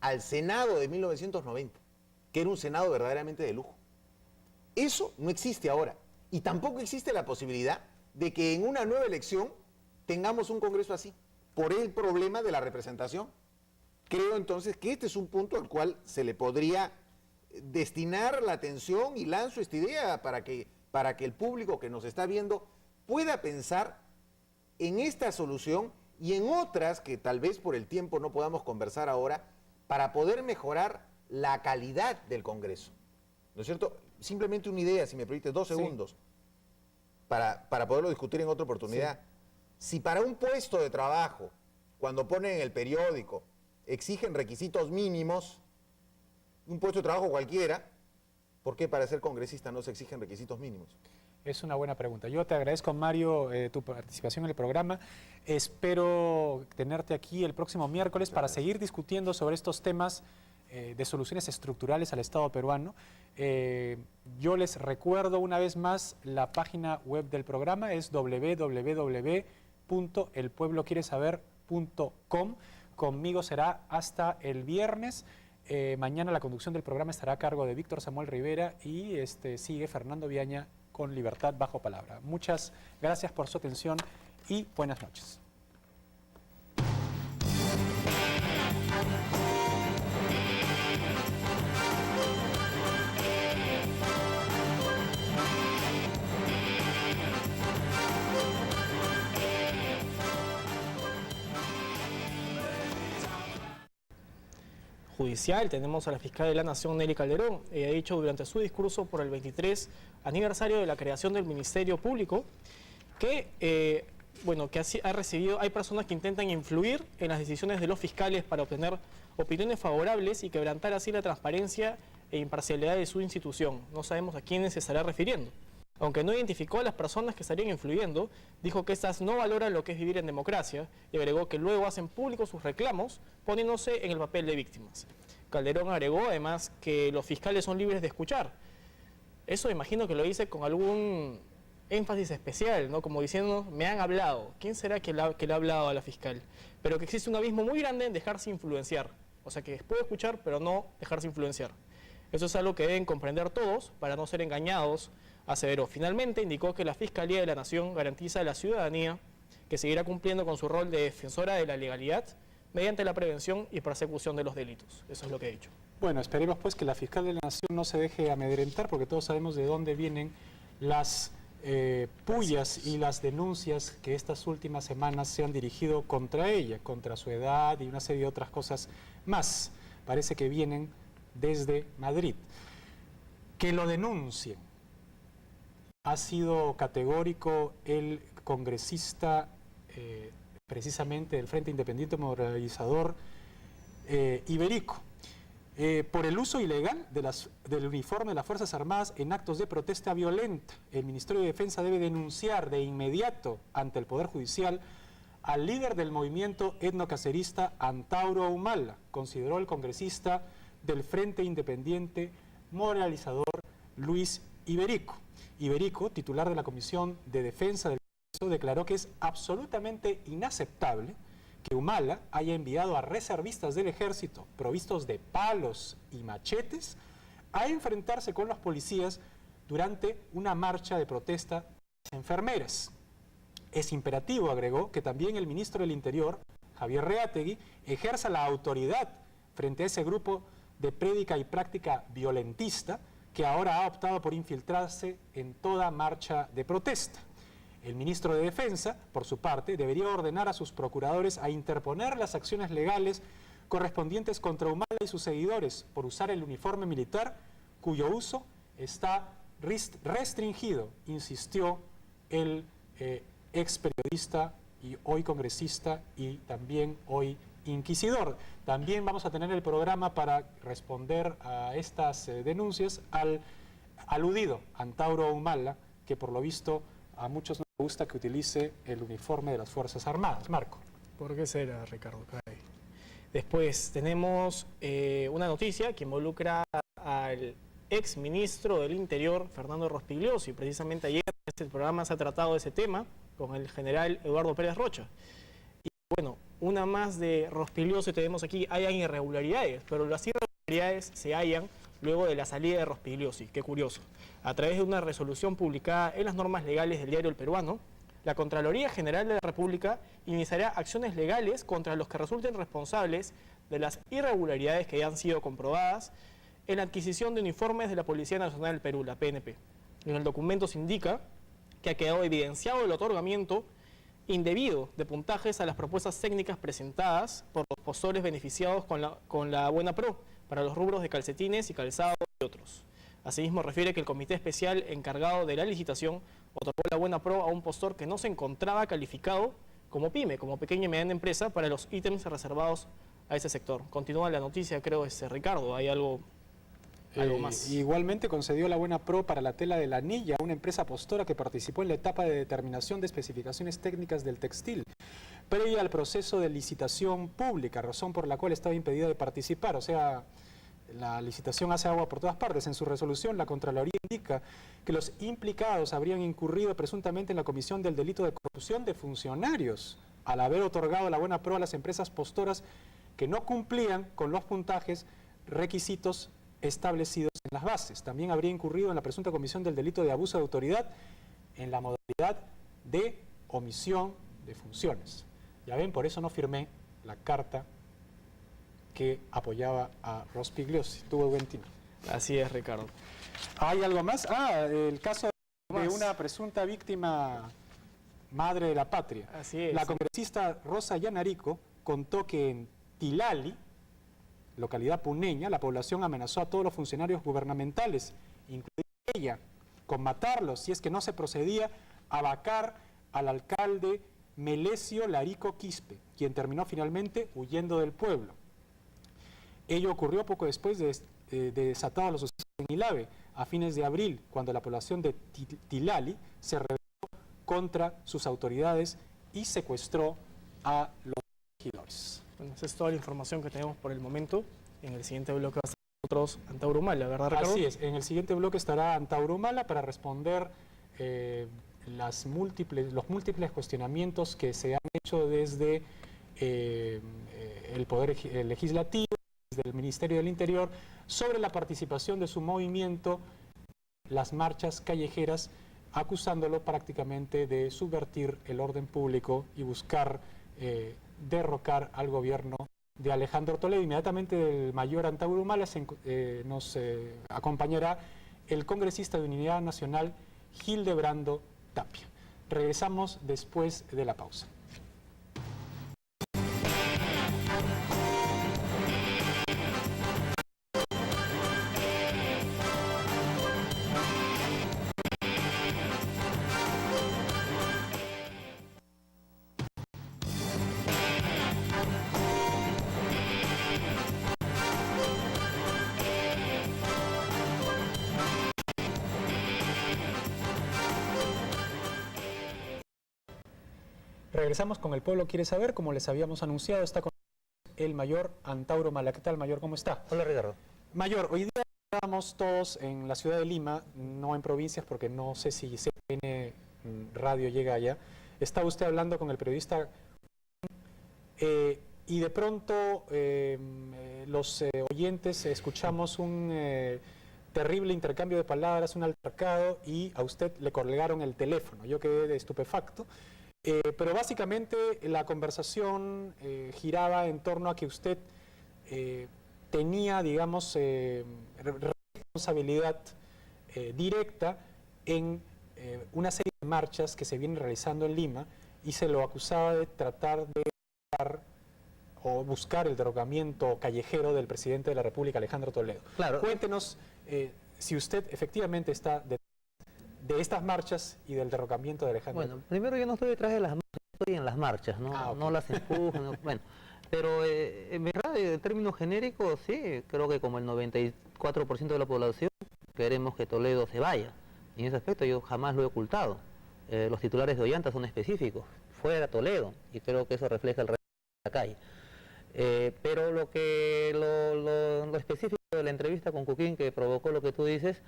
al Senado de 1990, que era un Senado verdaderamente de lujo. Eso no existe ahora. Y tampoco existe la posibilidad de que en una nueva elección tengamos un Congreso así, por el problema de la representación. Creo entonces que este es un punto al cual se le podría destinar la atención, y lanzo esta idea para que el público que nos está viendo pueda pensar en esta solución y en otras que tal vez por el tiempo no podamos conversar ahora, para poder mejorar la calidad del Congreso. ¿No es cierto? Simplemente una idea, si me permite, 2 segundos, sí, para poderlo discutir en otra oportunidad. Sí. Si para un puesto de trabajo, cuando ponen en el periódico, exigen requisitos mínimos, un puesto de trabajo cualquiera, ¿por qué para ser congresista no se exigen requisitos mínimos? Es una buena pregunta. Yo te agradezco, Mario, tu participación en el programa. Espero tenerte aquí el próximo miércoles para seguir discutiendo sobre estos temas de soluciones estructurales al Estado peruano. Yo les recuerdo una vez más, la página web del programa es www.elpuebloquieresaber.com. Conmigo será hasta el viernes. Mañana la conducción del programa estará a cargo de Víctor Samuel Rivera y sigue Fernando Viaña con Libertad Bajo Palabra. Muchas gracias por su atención y buenas noches. Judicial, tenemos a la fiscal de la Nación, Nelly Calderón. Ella ha dicho durante su discurso por el 23 aniversario de la creación del Ministerio Público que, hay personas que intentan influir en las decisiones de los fiscales para obtener opiniones favorables y quebrantar así la transparencia e imparcialidad de su institución. No sabemos a quiénes se estará refiriendo. Aunque no identificó a las personas que estarían influyendo, dijo que estas no valoran lo que es vivir en democracia y agregó que luego hacen públicos sus reclamos poniéndose en el papel de víctimas. Calderón agregó además que los fiscales son libres de escuchar. Eso imagino que lo dice con algún énfasis especial, ¿no? Como diciendo, me han hablado. ¿Quién será que le ha hablado a la fiscal? Pero que existe un abismo muy grande en dejarse influenciar. O sea, que puede escuchar, pero no dejarse influenciar. Eso es algo que deben comprender todos para no ser engañados, aseveró. Finalmente indicó que la Fiscalía de la Nación garantiza a la ciudadanía que seguirá cumpliendo con su rol de defensora de la legalidad mediante la prevención y persecución de los delitos. Eso es lo que he dicho. Bueno, esperemos pues que la fiscal de la Nación no se deje amedrentar, porque todos sabemos de dónde vienen las pullas y las denuncias que estas últimas semanas se han dirigido contra ella, contra su edad y una serie de otras cosas más. Parece que vienen desde Madrid. Que lo denuncien. Ha sido categórico el congresista precisamente del Frente Independiente Moralizador Iberico por el uso ilegal del uniforme de las Fuerzas Armadas en actos de protesta violenta. El Ministerio de Defensa debe denunciar de inmediato ante el Poder Judicial al líder del movimiento etnocacerista Antauro Humala, consideró el congresista del Frente Independiente Moralizador Luis Iberico. Iberico, titular de la Comisión de Defensa del Congreso, declaró que es absolutamente inaceptable que Humala haya enviado a reservistas del ejército provistos de palos y machetes a enfrentarse con los policías durante una marcha de protesta de las enfermeras. Es imperativo, agregó, que también el ministro del Interior, Javier Reategui, ejerza la autoridad frente a ese grupo de prédica y práctica violentista que ahora ha optado por infiltrarse en toda marcha de protesta. El ministro de Defensa, por su parte, debería ordenar a sus procuradores a interponer las acciones legales correspondientes contra Humala y sus seguidores por usar el uniforme militar, cuyo uso está restringido, insistió el ex periodista y hoy congresista y también hoy inquisidor. También vamos a tener el programa para responder a estas denuncias al aludido Antauro Humala, que por lo visto a muchos no les gusta que utilice el uniforme de las Fuerzas Armadas. Marco. ¿Por qué será, Ricardo? Después tenemos una noticia que involucra al ex ministro del Interior, Fernando Rospigliosi. Precisamente ayer en este programa se ha tratado de ese tema con el general Eduardo Pérez Rocha. Y bueno, una más de Rospigliosi tenemos aquí, hayan irregularidades, pero las irregularidades se hallan luego de la salida de Rospigliosi. Qué curioso. A través de una resolución publicada en las normas legales del diario El Peruano, la Contraloría General de la República iniciará acciones legales contra los que resulten responsables de las irregularidades que hayan sido comprobadas en la adquisición de uniformes de la Policía Nacional del Perú, la PNP. En el documento se indica que ha quedado evidenciado el otorgamiento indebido de puntajes a las propuestas técnicas presentadas por los postores beneficiados con la Buena Pro para los rubros de calcetines y calzado y otros. Asimismo, refiere que el comité especial encargado de la licitación otorgó la Buena Pro a un postor que no se encontraba calificado como PYME, como pequeña y mediana empresa, para los ítems reservados a ese sector. Continúa la noticia, creo, Ricardo, ¿hay algo más? Igualmente concedió la Buena Pro para la tela de la anilla a una empresa postora que participó en la etapa de determinación de especificaciones técnicas del textil, previa al proceso de licitación pública, razón por la cual estaba impedida de participar. O sea, la licitación hace agua por todas partes. En su resolución, la Contraloría indica que los implicados habrían incurrido presuntamente en la comisión del delito de corrupción de funcionarios al haber otorgado la Buena Pro a las empresas postoras que no cumplían con los puntajes requisitos establecidos en las bases. También habría incurrido en la presunta comisión del delito de abuso de autoridad en la modalidad de omisión de funciones. Ya ven, por eso no firmé la carta que apoyaba a Rospigliosi. Tuvo buen tino. Así es, Ricardo. ¿Hay algo más? El caso de una presunta víctima madre de la patria. Así es. La congresista Rosa Yanarico contó que en Tilali, localidad puneña, la población amenazó a todos los funcionarios gubernamentales, incluida ella, con matarlos si es que no se procedía a vacar al alcalde Melesio Larico Quispe, quien terminó finalmente huyendo del pueblo. Ello ocurrió poco después de desatados los sucesos en Ilave, a fines de abril, cuando la población de Tilali se rebeló contra sus autoridades y secuestró a los regidores. Bueno, esa es toda la información que tenemos por el momento. En el siguiente bloque va a estar nosotros Antauro Humala, ¿verdad, Ricardo? Así es, en el siguiente bloque estará Antauro Humala para responder los múltiples cuestionamientos que se han hecho desde el Poder Legislativo, desde el Ministerio del Interior, sobre la participación de su movimiento, las marchas callejeras, acusándolo prácticamente de subvertir el orden público y buscar derrocar al gobierno de Alejandro Toledo. Inmediatamente del mayor Antauro Humala nos acompañará el congresista de Unidad Nacional, Hildebrando Tapia. Regresamos después de la pausa. Regresamos con El Pueblo Quiere Saber. Como les habíamos anunciado, está con el mayor Antauro Humala. ¿Qué tal, mayor? ¿Cómo está? Hola, Ricardo. Mayor, hoy día estamos todos en la ciudad de Lima, no en provincias, porque no sé si CPN Radio llega allá. Está usted hablando con el periodista y de pronto los oyentes escuchamos un terrible intercambio de palabras, un altercado, y a usted le colgaron el teléfono. Yo quedé estupefacto. Pero básicamente la conversación giraba en torno a que usted tenía, digamos, responsabilidad directa en una serie de marchas que se vienen realizando en Lima, y se lo acusaba de tratar de buscar el derrocamiento callejero del presidente de la República, Alejandro Toledo. Claro. Cuéntenos si usted efectivamente está de estas marchas y del derrocamiento de Alejandro. Bueno, primero, yo no estoy detrás de las marchas, estoy en las marchas, ¿no? Okay. No las empujo, no, bueno. Pero en verdad, en términos genéricos, sí, creo que como el 94% de la población queremos que Toledo se vaya. Y en ese aspecto yo jamás lo he ocultado. Los titulares de Ollanta son específicos, fuera Toledo, y creo que eso refleja el resto de la calle. Pero lo específico de la entrevista con Cuquín, que provocó lo que tú dices,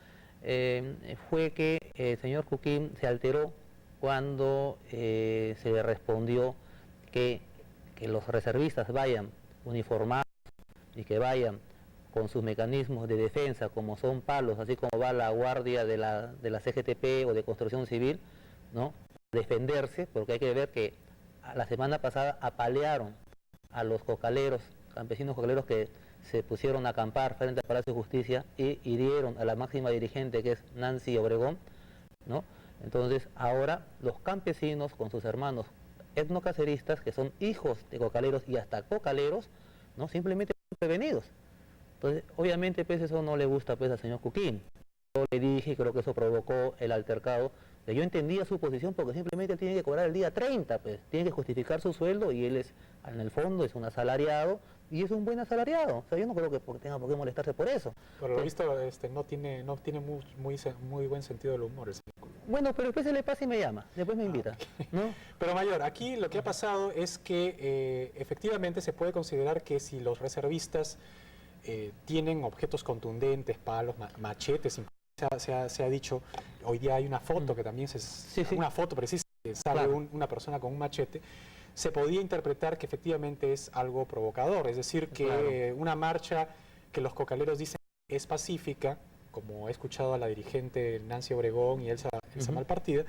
fue que el señor Cuquín se alteró cuando se le respondió que que los reservistas vayan uniformados y que vayan con sus mecanismos de defensa, como son palos, así como va la guardia de la CGTP o de construcción civil, ¿no? Defenderse, porque hay que ver que la semana pasada apalearon a los cocaleros, campesinos cocaleros que se pusieron a acampar frente al Palacio de Justicia y hirieron a la máxima dirigente, que es Nancy Obregón, ¿no? Entonces ahora los campesinos con sus hermanos etnocaceristas, que son hijos de cocaleros y hasta cocaleros, ¿no? Simplemente están prevenidos. Entonces, obviamente, pues eso no le gusta pues al señor Cuquín. Yo le dije, y creo que eso provocó el altercado, que yo entendía su posición porque simplemente tiene que cobrar el día 30, pues, tiene que justificar su sueldo y él es, en el fondo, es un asalariado y es un buen asalariado. O sea, yo no creo que tenga por qué molestarse por eso. Por lo visto, no tiene muy buen sentido del humor. El señor Cuquín. Bueno, pero después se le pasa y me llama, después me invita, ¿no? Pero mayor, aquí lo que ha pasado es que efectivamente se puede considerar que si los reservistas tienen objetos contundentes, palos, machetes, se ha dicho, hoy día hay una foto que también una foto precisa que sale Claro. una persona con un machete, se podía interpretar que efectivamente es algo provocador, es decir, que Claro. una marcha que los cocaleros dicen es pacífica, como he escuchado a la dirigente Nancy Obregón y Elsa Malpartida,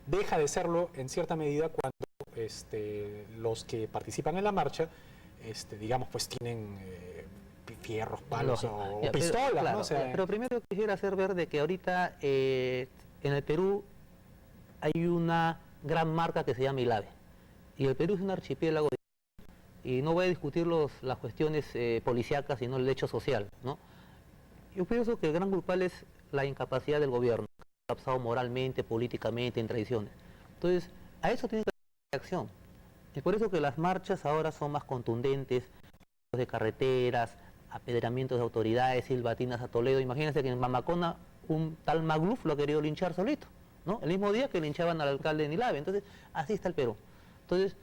deja de serlo en cierta medida cuando los que participan en la marcha, digamos, pues tienen fierros, palos o Ya, pistolas, pero, claro, ¿no? O sea, pero primero quisiera hacer ver de que ahorita en el Perú hay una gran marca que se llama ILAVE. Y el Perú es un archipiélago y no voy a discutir las cuestiones policíacas, sino el hecho social, ¿no? Yo pienso que el gran culpable es la incapacidad del gobierno, que ha colapsado moralmente, políticamente, en tradiciones. Entonces, a eso tiene que haber reacción. Es por eso que las marchas ahora son más contundentes, de carreteras, apedramientos de autoridades, silbatinas a Toledo. Imagínense que en Mamacona un tal Magluf lo ha querido linchar solito, ¿no? El mismo día que linchaban al alcalde de Nilave. Entonces, así está el Perú. Entonces,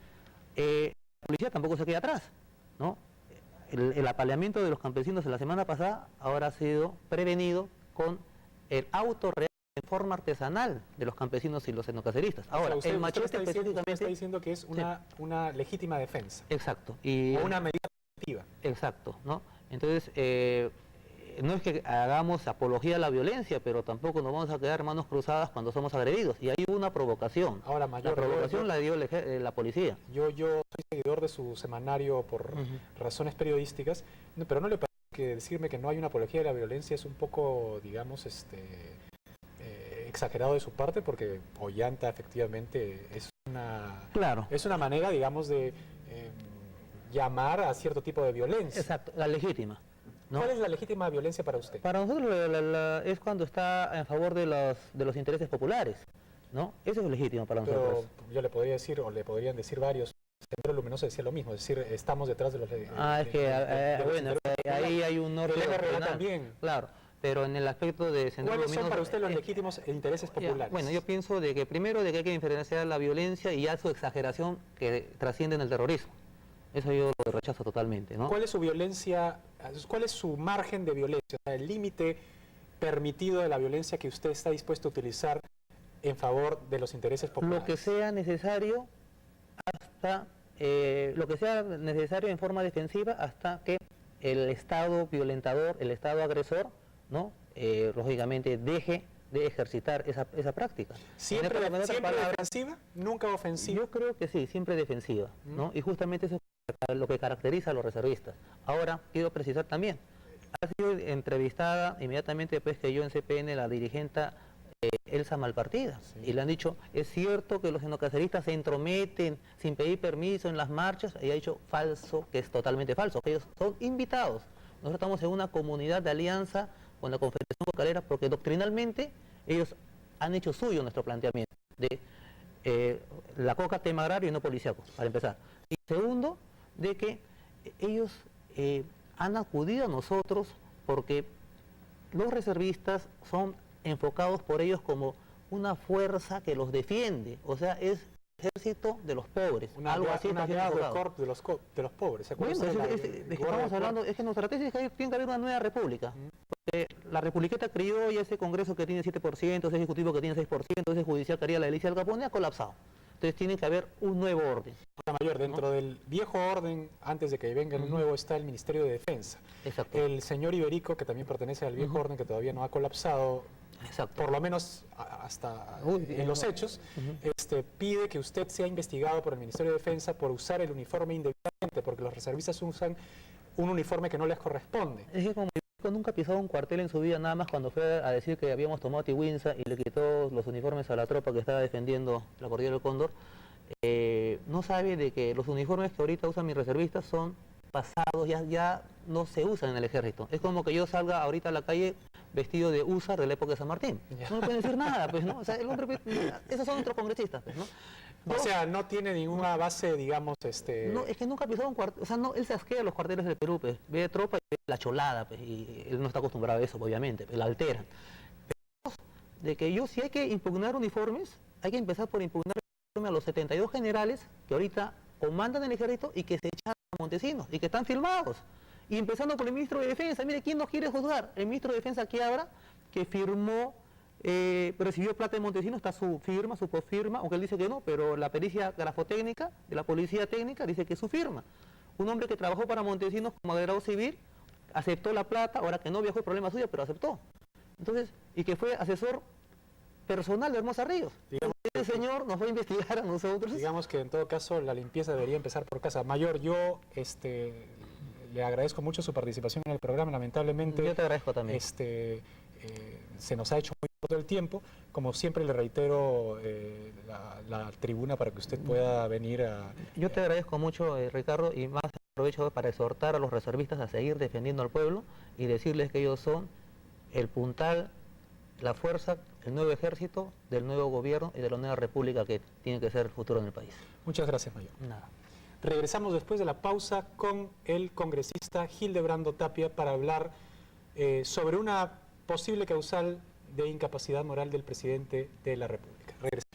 la policía tampoco se queda atrás, ¿no? El apaleamiento de los campesinos de la semana pasada ahora ha sido prevenido con el auto real en forma artesanal de los campesinos y los etnocaceristas. Ahora, usted, el machete usted específicamente... está diciendo que es una legítima defensa, Exacto. o una medida preventiva. Exacto, ¿no? Entonces, no es que hagamos apología a la violencia, pero tampoco nos vamos a quedar manos cruzadas cuando somos agredidos. Y hay una provocación. Ahora, mayor, la provocación la dio la policía. Yo soy seguidor de su semanario por razones periodísticas, pero no le parece que decirme que no hay una apología de la violencia es un poco, digamos, exagerado de su parte, porque Ollanta efectivamente es una manera, digamos, de llamar a cierto tipo de violencia. Exacto, la legítima, ¿no? ¿Cuál es la legítima violencia para usted? Para nosotros es cuando está en favor de los intereses populares, ¿no? Eso es legítimo para Pero nosotros. yo le podría decir, o le podrían decir varios, Sendero Luminoso decía lo mismo, es decir, estamos detrás de los... Bueno, ahí hay un norte El MRA doctrinal. también. Claro, pero en el aspecto de Sendero ¿Cuáles son Luminoso, para usted los legítimos intereses populares? Bueno, yo pienso de que primero de que hay que diferenciar la violencia y ya su exageración que trasciende en el terrorismo. Eso yo lo rechazo totalmente, ¿no? ¿Cuál es su violencia, cuál es su margen de violencia, o sea, el límite permitido de la violencia que usted está dispuesto a utilizar en favor de los intereses populares? Lo que sea necesario hasta lo que sea necesario en forma defensiva hasta que el Estado violentador, el Estado agresor, ¿no? Lógicamente deje de ejercitar esa práctica. ¿Siempre, En otras siempre palabras, defensiva? ¿Nunca ofensiva? yo creo que sí, siempre defensiva, ¿no? Y justamente eso es lo que caracteriza a los reservistas. Ahora, quiero precisar también, ha sido entrevistada inmediatamente después que yo en CPN, la dirigente Elsa Malpartida, y le han dicho, es cierto que los etnocaceristas se entrometen sin pedir permiso en las marchas, y ha dicho falso, que es totalmente falso, que ellos son invitados. Nosotros estamos en una comunidad de alianza con la Confederación Cocalera porque doctrinalmente ellos han hecho suyo nuestro planteamiento de la coca tema agrario y no policíaco, para empezar. Y segundo, de que ellos han acudido a nosotros porque los reservistas son enfocados por ellos como una fuerza que los defiende, o sea, es ejército de los pobres, algo así una está siendo Garde enfocado. Corps de los pobres. ¿Se acuerda Bueno, usted es que estamos hablando, es que nuestra tesis es que tiene que haber una nueva república. Porque la republiqueta criolla, ese congreso que tiene 7%, ese ejecutivo que tiene 6%, ese judicial que haría la delicia del Capone, ha colapsado. Entonces tiene que haber un nuevo orden. Ahora, Mayor, dentro del viejo orden, antes de que venga el nuevo, está el Ministerio de Defensa. Exacto. El señor Iberico, que también pertenece al viejo orden, que todavía no ha colapsado, Exacto. por lo menos hasta Uy, en los hechos, pide que usted sea investigado por el Ministerio de Defensa por usar el uniforme indebidamente, porque los reservistas usan un uniforme que no les corresponde. Es que como Iberico nunca ha pisado un cuartel en su vida, nada más cuando fue a decir que habíamos tomado Tiwinsa y le quitó los uniformes a la tropa que estaba defendiendo la Cordillera del Cóndor, no sabe de que los uniformes que ahorita usan mis reservistas son pasados, ya no se usan en el ejército. Es como que yo salga ahorita a la calle vestido de húsar de la época de San Martín. No me pueden decir nada, pues, ¿no? O sea, el hombre, esos son otros congresistas, pues, ¿no? O sea, no tiene ninguna base, digamos, No, es que nunca ha pisado un cuartel, o sea, no, él se asquea de los cuarteles del Perú, pues, ve tropa y ve la cholada, pues, y él no está acostumbrado a eso, obviamente, pues, la alteran. Pero, de que si hay que impugnar uniformes, hay que empezar por impugnar a los 72 generales que ahorita comandan el ejército y que se echaron a Montesinos y que están filmados. Y empezando por el ministro de Defensa, mire, ¿quién nos quiere juzgar? El ministro de Defensa aquí ahora, que firmó, recibió plata de Montesinos, está su firma, su posfirma, aunque él dice que no, pero la pericia grafotécnica de la Policía Técnica dice que es su firma. Un hombre que trabajó para Montesinos como agregado civil, aceptó la plata, ahora que no viajó, el problema suyo, pero aceptó. Entonces, y que fue asesor personal de Hermosa Ríos. Este señor nos va a investigar a nosotros. Digamos que en todo caso la limpieza debería empezar por casa. Mayor, yo le agradezco mucho su participación en el programa. Lamentablemente yo te agradezco también. Se nos ha hecho muy corto el tiempo. Como siempre le reitero la tribuna para que usted pueda venir a... Yo te agradezco mucho, Ricardo, y más aprovecho para exhortar a los reservistas a seguir defendiendo al pueblo y decirles que ellos son el puntal, la fuerza, el nuevo ejército del nuevo gobierno y de la nueva república que tiene que ser el futuro en el país. Muchas gracias, Mayor. Nada. Regresamos después de la pausa con el congresista Hildebrando Tapia para hablar sobre una posible causal de incapacidad moral del presidente de la República. Regresamos.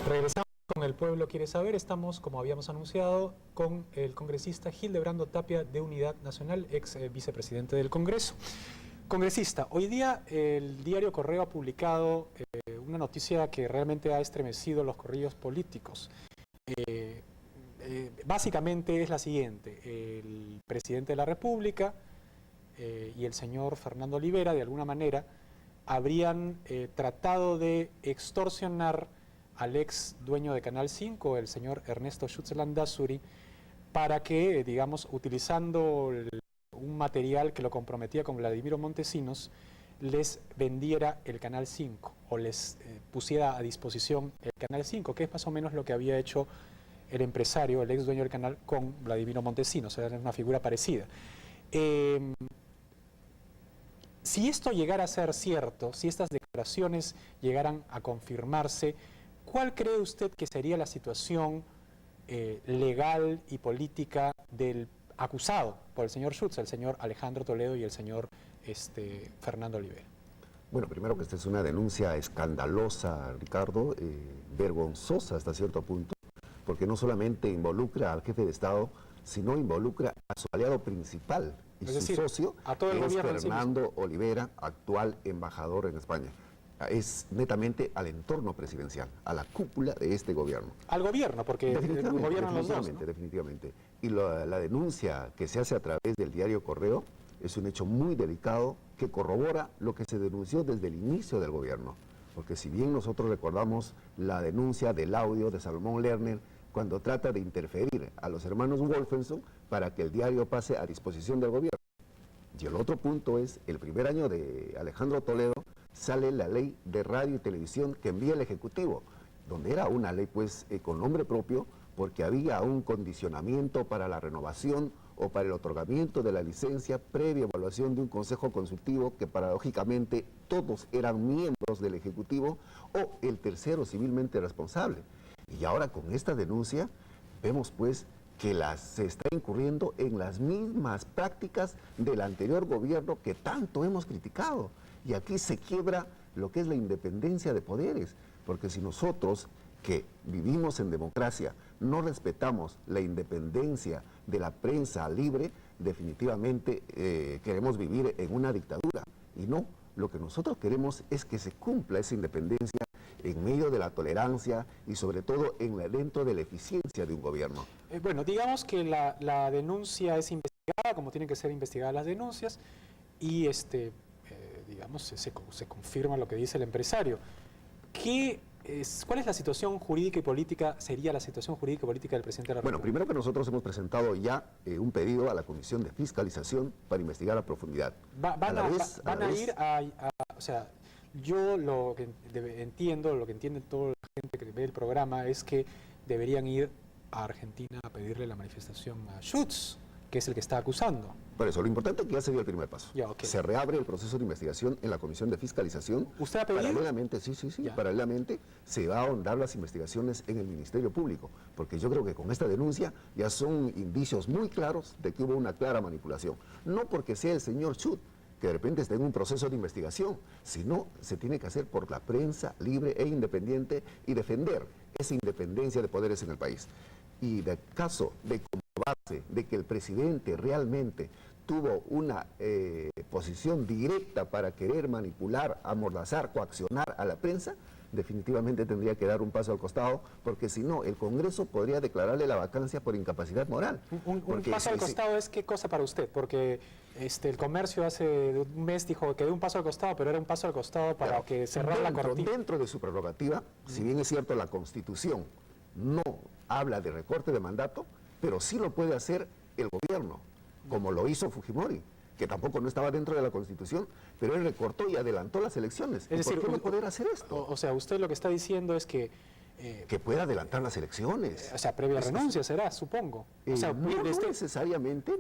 Regresamos con El Pueblo Quiere Saber. Estamos, como habíamos anunciado, con el congresista Hildebrando Tapia de Unidad Nacional, ex vicepresidente del Congreso. Congresista, hoy día el diario Correo ha publicado una noticia que realmente ha estremecido los corrillos políticos. Básicamente es la siguiente: el presidente de la República y el señor Fernando Olivera, de alguna manera, habrían tratado de extorsionar al ex dueño de Canal 5, el señor Ernesto Schutz Landázuri, para que, digamos, utilizando un material que lo comprometía con Vladimiro Montesinos, les vendiera el Canal 5 o les pusiera a disposición el Canal 5, que es más o menos lo que había hecho el empresario, el ex dueño del canal, con Vladimiro Montesinos. Era una figura parecida. Si esto llegara a ser cierto, si estas declaraciones llegaran a confirmarse, ¿cuál cree usted que sería la situación legal y política del acusado por el señor Schutz, el señor Alejandro Toledo y el señor Fernando Olivera? Bueno, primero que esta es una denuncia escandalosa, Ricardo, vergonzosa hasta cierto punto, porque no solamente involucra al jefe de Estado, sino involucra a su aliado principal y su socio, a todo el que es gobierno Fernando Olivera, actual embajador en España. Es netamente al entorno presidencial, a la cúpula de este gobierno. Al gobierno, porque gobiernan los dos, ¿no? Definitivamente. Y la denuncia que se hace a través del diario Correo es un hecho muy delicado que corrobora lo que se denunció desde el inicio del gobierno. Porque si bien nosotros recordamos la denuncia del audio de Salomón Lerner cuando trata de interferir a los hermanos Wolfenson para que el diario pase a disposición del gobierno. Y el otro punto es, el primer año de Alejandro Toledo, sale la ley de radio y televisión que envía el Ejecutivo, donde era una ley pues con nombre propio, porque había un condicionamiento para la renovación o para el otorgamiento de la licencia previa evaluación de un consejo consultivo que paradójicamente todos eran miembros del Ejecutivo o el tercero civilmente responsable. Y ahora con esta denuncia vemos pues que se está incurriendo en las mismas prácticas del anterior gobierno que tanto hemos criticado. Y aquí se quiebra lo que es la independencia de poderes, porque si nosotros que vivimos en democracia no respetamos la independencia de la prensa libre, definitivamente queremos vivir en una dictadura. Y no, lo que nosotros queremos es que se cumpla esa independencia en medio de la tolerancia y sobre todo dentro de la eficiencia de un gobierno. Bueno, digamos que la denuncia es investigada, como tienen que ser investigadas las denuncias, y digamos, se confirma lo que dice el empresario. ¿Cuál es la situación jurídica y política, sería la situación jurídica y política del presidente de la República? Bueno, primero que nosotros hemos presentado ya un pedido a la Comisión de Fiscalización para investigar a profundidad. O sea, yo lo que entiendo, lo que entiende toda la gente que ve el programa es que deberían ir a Argentina a pedirle la manifestación a Schutz, que es el que está acusando. Por eso, lo importante es que ya se dio el primer paso. Ya, okay. Se reabre el proceso de investigación en la Comisión de Fiscalización. ¿Usted ha pedido? Paralelamente, sí, paralelamente se va a ahondar las investigaciones en el Ministerio Público, porque yo creo que con esta denuncia ya son indicios muy claros de que hubo una clara manipulación. No porque sea el señor Schutz, que de repente esté en un proceso de investigación, sino se tiene que hacer por la prensa libre e independiente y defender esa independencia de poderes en el país. Y de caso de comprobarse de que el presidente realmente tuvo una posición directa para querer manipular, amordazar, coaccionar a la prensa, definitivamente tendría que dar un paso al costado, porque si no, el Congreso podría declararle la vacancia por incapacidad moral. Un paso al costado es qué cosa para usted, porque el comercio hace un mes dijo que dio un paso al costado, pero era un paso al costado para que cerrar la cortina. Dentro de su prerrogativa, si bien es cierto la Constitución no habla de recorte de mandato, pero sí lo puede hacer el gobierno, como lo hizo Fujimori, que tampoco no estaba dentro de la Constitución, pero él recortó y adelantó las elecciones. Es decir, ¿por qué no poder hacer esto? O sea, usted lo que está diciendo es que... que pueda adelantar las elecciones. O sea, previa renuncia será, supongo. O sea, no necesariamente,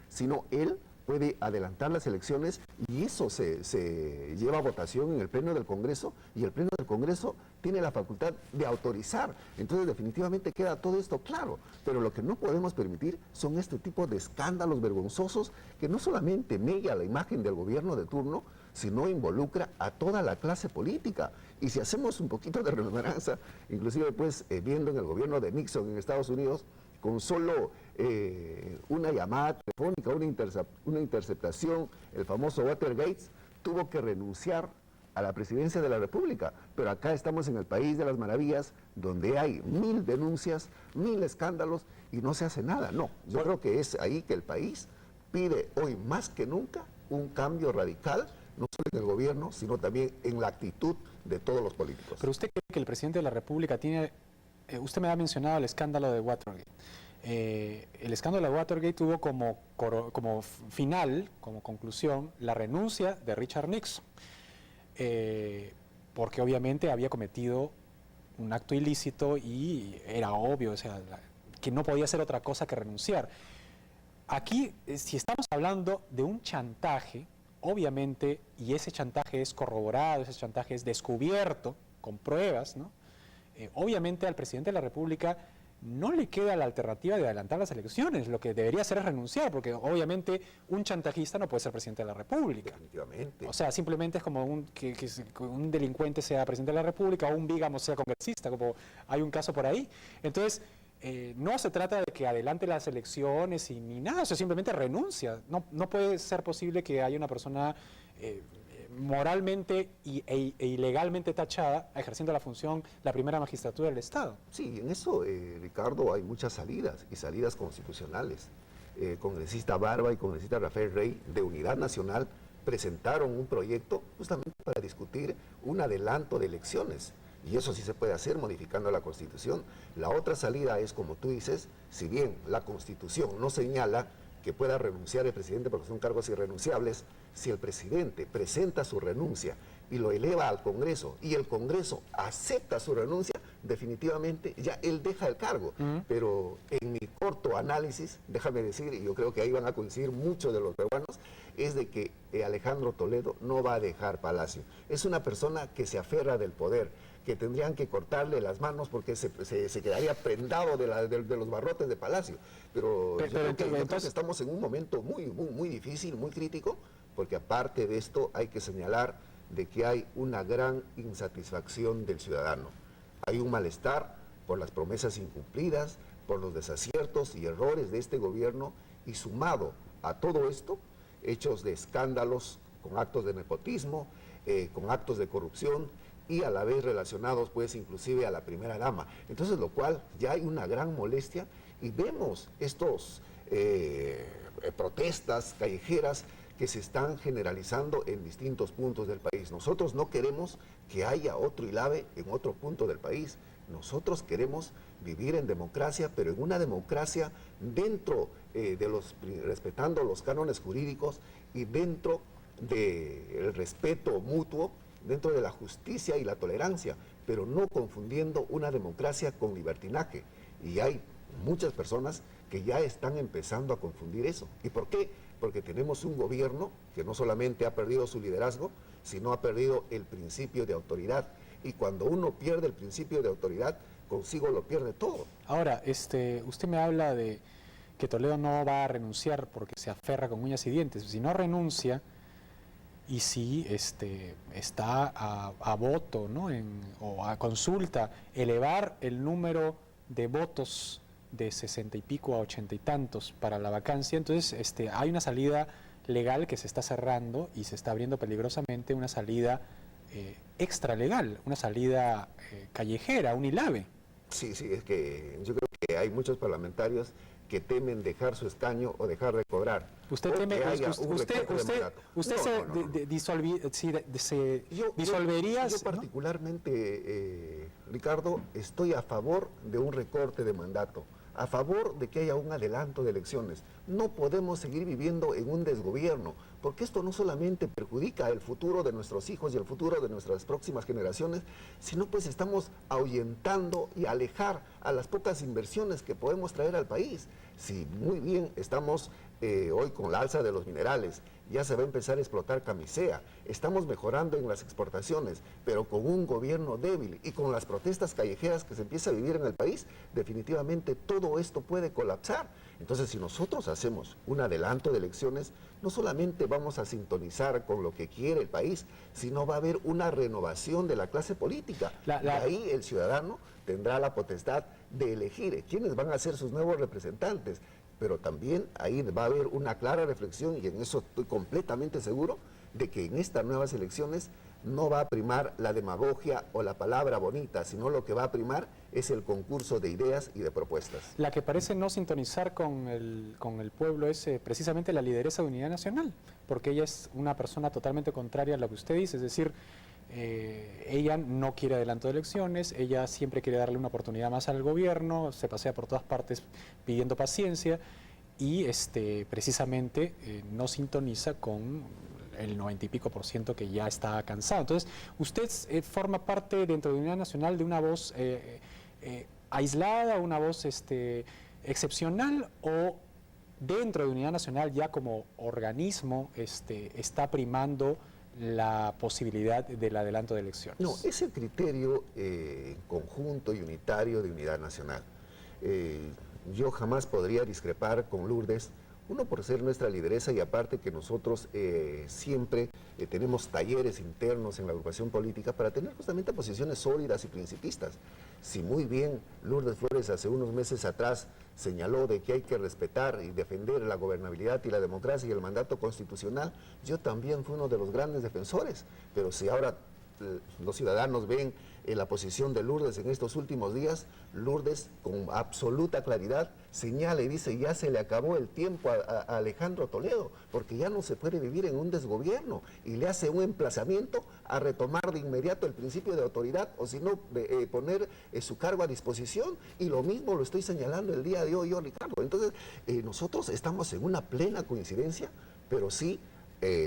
sino él puede adelantar las elecciones y eso se lleva a votación en el Pleno del Congreso y el Pleno del Congreso tiene la facultad de autorizar. Entonces definitivamente queda todo esto claro, pero lo que no podemos permitir son este tipo de escándalos vergonzosos que no solamente mella la imagen del gobierno de turno, sino involucra a toda la clase política. Y si hacemos un poquito de remembranza, inclusive pues viendo en el gobierno de Nixon en Estados Unidos, con solo una llamada telefónica, una interceptación, el famoso Watergate, tuvo que renunciar a la presidencia de la República. Pero acá estamos en el país de las maravillas, donde hay 1000 denuncias, 1000 escándalos y no se hace nada. No, yo creo que es ahí que el país pide hoy más que nunca un cambio radical, no solo en el gobierno, sino también en la actitud de todos los políticos. Pero usted cree que el presidente de la República tiene... usted me ha mencionado el escándalo de Watergate. El escándalo de Watergate tuvo como final, como conclusión, la renuncia de Richard Nixon, porque obviamente había cometido un acto ilícito y era obvio, o sea, que no podía hacer otra cosa que renunciar. Aquí, si estamos hablando de un chantaje, obviamente, y ese chantaje es corroborado, ese chantaje es descubierto con pruebas, ¿no? Obviamente al presidente de la República no le queda la alternativa de adelantar las elecciones, lo que debería hacer es renunciar, porque obviamente un chantajista no puede ser presidente de la República. Definitivamente. O sea, simplemente es como que un delincuente sea presidente de la República o un bígamo sea congresista, como hay un caso por ahí. Entonces, no se trata de que adelante las elecciones y ni nada, o sea, simplemente renuncia. No puede ser posible que haya una persona moralmente e ilegalmente tachada ejerciendo la función, la primera magistratura del Estado. Sí, en eso, Ricardo, hay muchas salidas y salidas constitucionales. Congresista Barba y congresista Rafael Rey de Unidad Nacional presentaron un proyecto justamente para discutir un adelanto de elecciones. Y eso sí se puede hacer modificando la Constitución. La otra salida es, como tú dices, si bien la Constitución no señala que pueda renunciar el presidente porque son cargos irrenunciables, si el presidente presenta su renuncia y lo eleva al Congreso y el Congreso acepta su renuncia, definitivamente ya él deja el cargo. Pero en mi corto análisis, déjame decir, y yo creo que ahí van a coincidir muchos de los peruanos, es de que Alejandro Toledo no va a dejar Palacio. Es una persona que se aferra del poder, que tendrían que cortarle las manos porque se quedaría prendado de los barrotes de Palacio. Pero yo creo que entonces estamos en un momento muy difícil, muy crítico, porque aparte de esto hay que señalar de que hay una gran insatisfacción del ciudadano. Hay un malestar por las promesas incumplidas, por los desaciertos y errores de este gobierno, y sumado a todo esto, hechos de escándalos con actos de nepotismo, con actos de corrupción, y a la vez relacionados pues inclusive a la primera dama. Entonces, lo cual ya hay una gran molestia, y vemos estos protestas callejeras que se están generalizando en distintos puntos del país. Nosotros no queremos que haya otro ILAVE en otro punto del país. Nosotros queremos vivir en democracia, pero en una democracia dentro respetando los cánones jurídicos y dentro del respeto mutuo, dentro de la justicia y la tolerancia, pero no confundiendo una democracia con libertinaje. Y hay muchas personas que ya están empezando a confundir eso. ¿Y por qué? Porque tenemos un gobierno que no solamente ha perdido su liderazgo, sino ha perdido el principio de autoridad. Y cuando uno pierde el principio de autoridad, consigo lo pierde todo. Ahora, usted me habla de que Toledo no va a renunciar porque se aferra con uñas y dientes. Si no renuncia y si está a voto, ¿no? O a consulta, elevar el número de votos de 60 y pico a 80 y tantos para la vacancia, entonces hay una salida legal que se está cerrando y se está abriendo peligrosamente una salida extralegal, una salida callejera, un ILAVE. Sí, es que yo creo que hay muchos parlamentarios que temen dejar su escaño o dejar de cobrar. ¿Usted teme que disolvería? Yo particularmente, Ricardo, estoy a favor de un recorte de mandato, a favor de que haya un adelanto de elecciones. No podemos seguir viviendo en un desgobierno, porque esto no solamente perjudica el futuro de nuestros hijos y el futuro de nuestras próximas generaciones, sino pues estamos ahuyentando y alejar a las pocas inversiones que podemos traer al país. Si muy bien estamos hoy con la alza de los minerales, ya se va a empezar a explotar camisea, estamos mejorando en las exportaciones, pero con un gobierno débil y con las protestas callejeras que se empieza a vivir en el país, definitivamente todo esto puede colapsar. Entonces, si nosotros hacemos un adelanto de elecciones, no solamente vamos a sintonizar con lo que quiere el país, sino va a haber una renovación de la clase política. Y ahí el ciudadano tendrá la potestad de elegir quiénes van a ser sus nuevos representantes. Pero también ahí va a haber una clara reflexión, y en eso estoy completamente seguro, de que en estas nuevas elecciones no va a primar la demagogia o la palabra bonita, sino lo que va a primar es el concurso de ideas y de propuestas. La que parece no sintonizar con el pueblo es precisamente la lideresa de Unidad Nacional, porque ella es una persona totalmente contraria a lo que usted dice, es decir, ella no quiere adelanto de elecciones, ella siempre quiere darle una oportunidad más al gobierno, se pasea por todas partes pidiendo paciencia y precisamente no sintoniza con el 90 y pico % que ya está cansado. Entonces, usted forma parte dentro de Unidad Nacional de una voz aislada, una voz excepcional, o dentro de Unidad Nacional ya como organismo está primando la posibilidad del adelanto de elecciones. No, es el criterio conjunto y unitario de Unidad Nacional. Yo jamás podría discrepar con Lourdes, uno por ser nuestra lideresa y aparte que nosotros siempre tenemos talleres internos en la agrupación política para tener justamente posiciones sólidas y principistas. Si muy bien Lourdes Flores hace unos meses atrás señaló de que hay que respetar y defender la gobernabilidad y la democracia y el mandato constitucional, yo también fui uno de los grandes defensores, pero si ahora los ciudadanos ven la posición de Lourdes en estos últimos días, Lourdes con absoluta claridad señala y dice: ya se le acabó el tiempo a Alejandro Toledo, porque ya no se puede vivir en un desgobierno, y le hace un emplazamiento a retomar de inmediato el principio de autoridad, o si no, poner su cargo a disposición, y lo mismo lo estoy señalando el día de hoy yo, Ricardo. Entonces, nosotros estamos en una plena coincidencia, pero sí,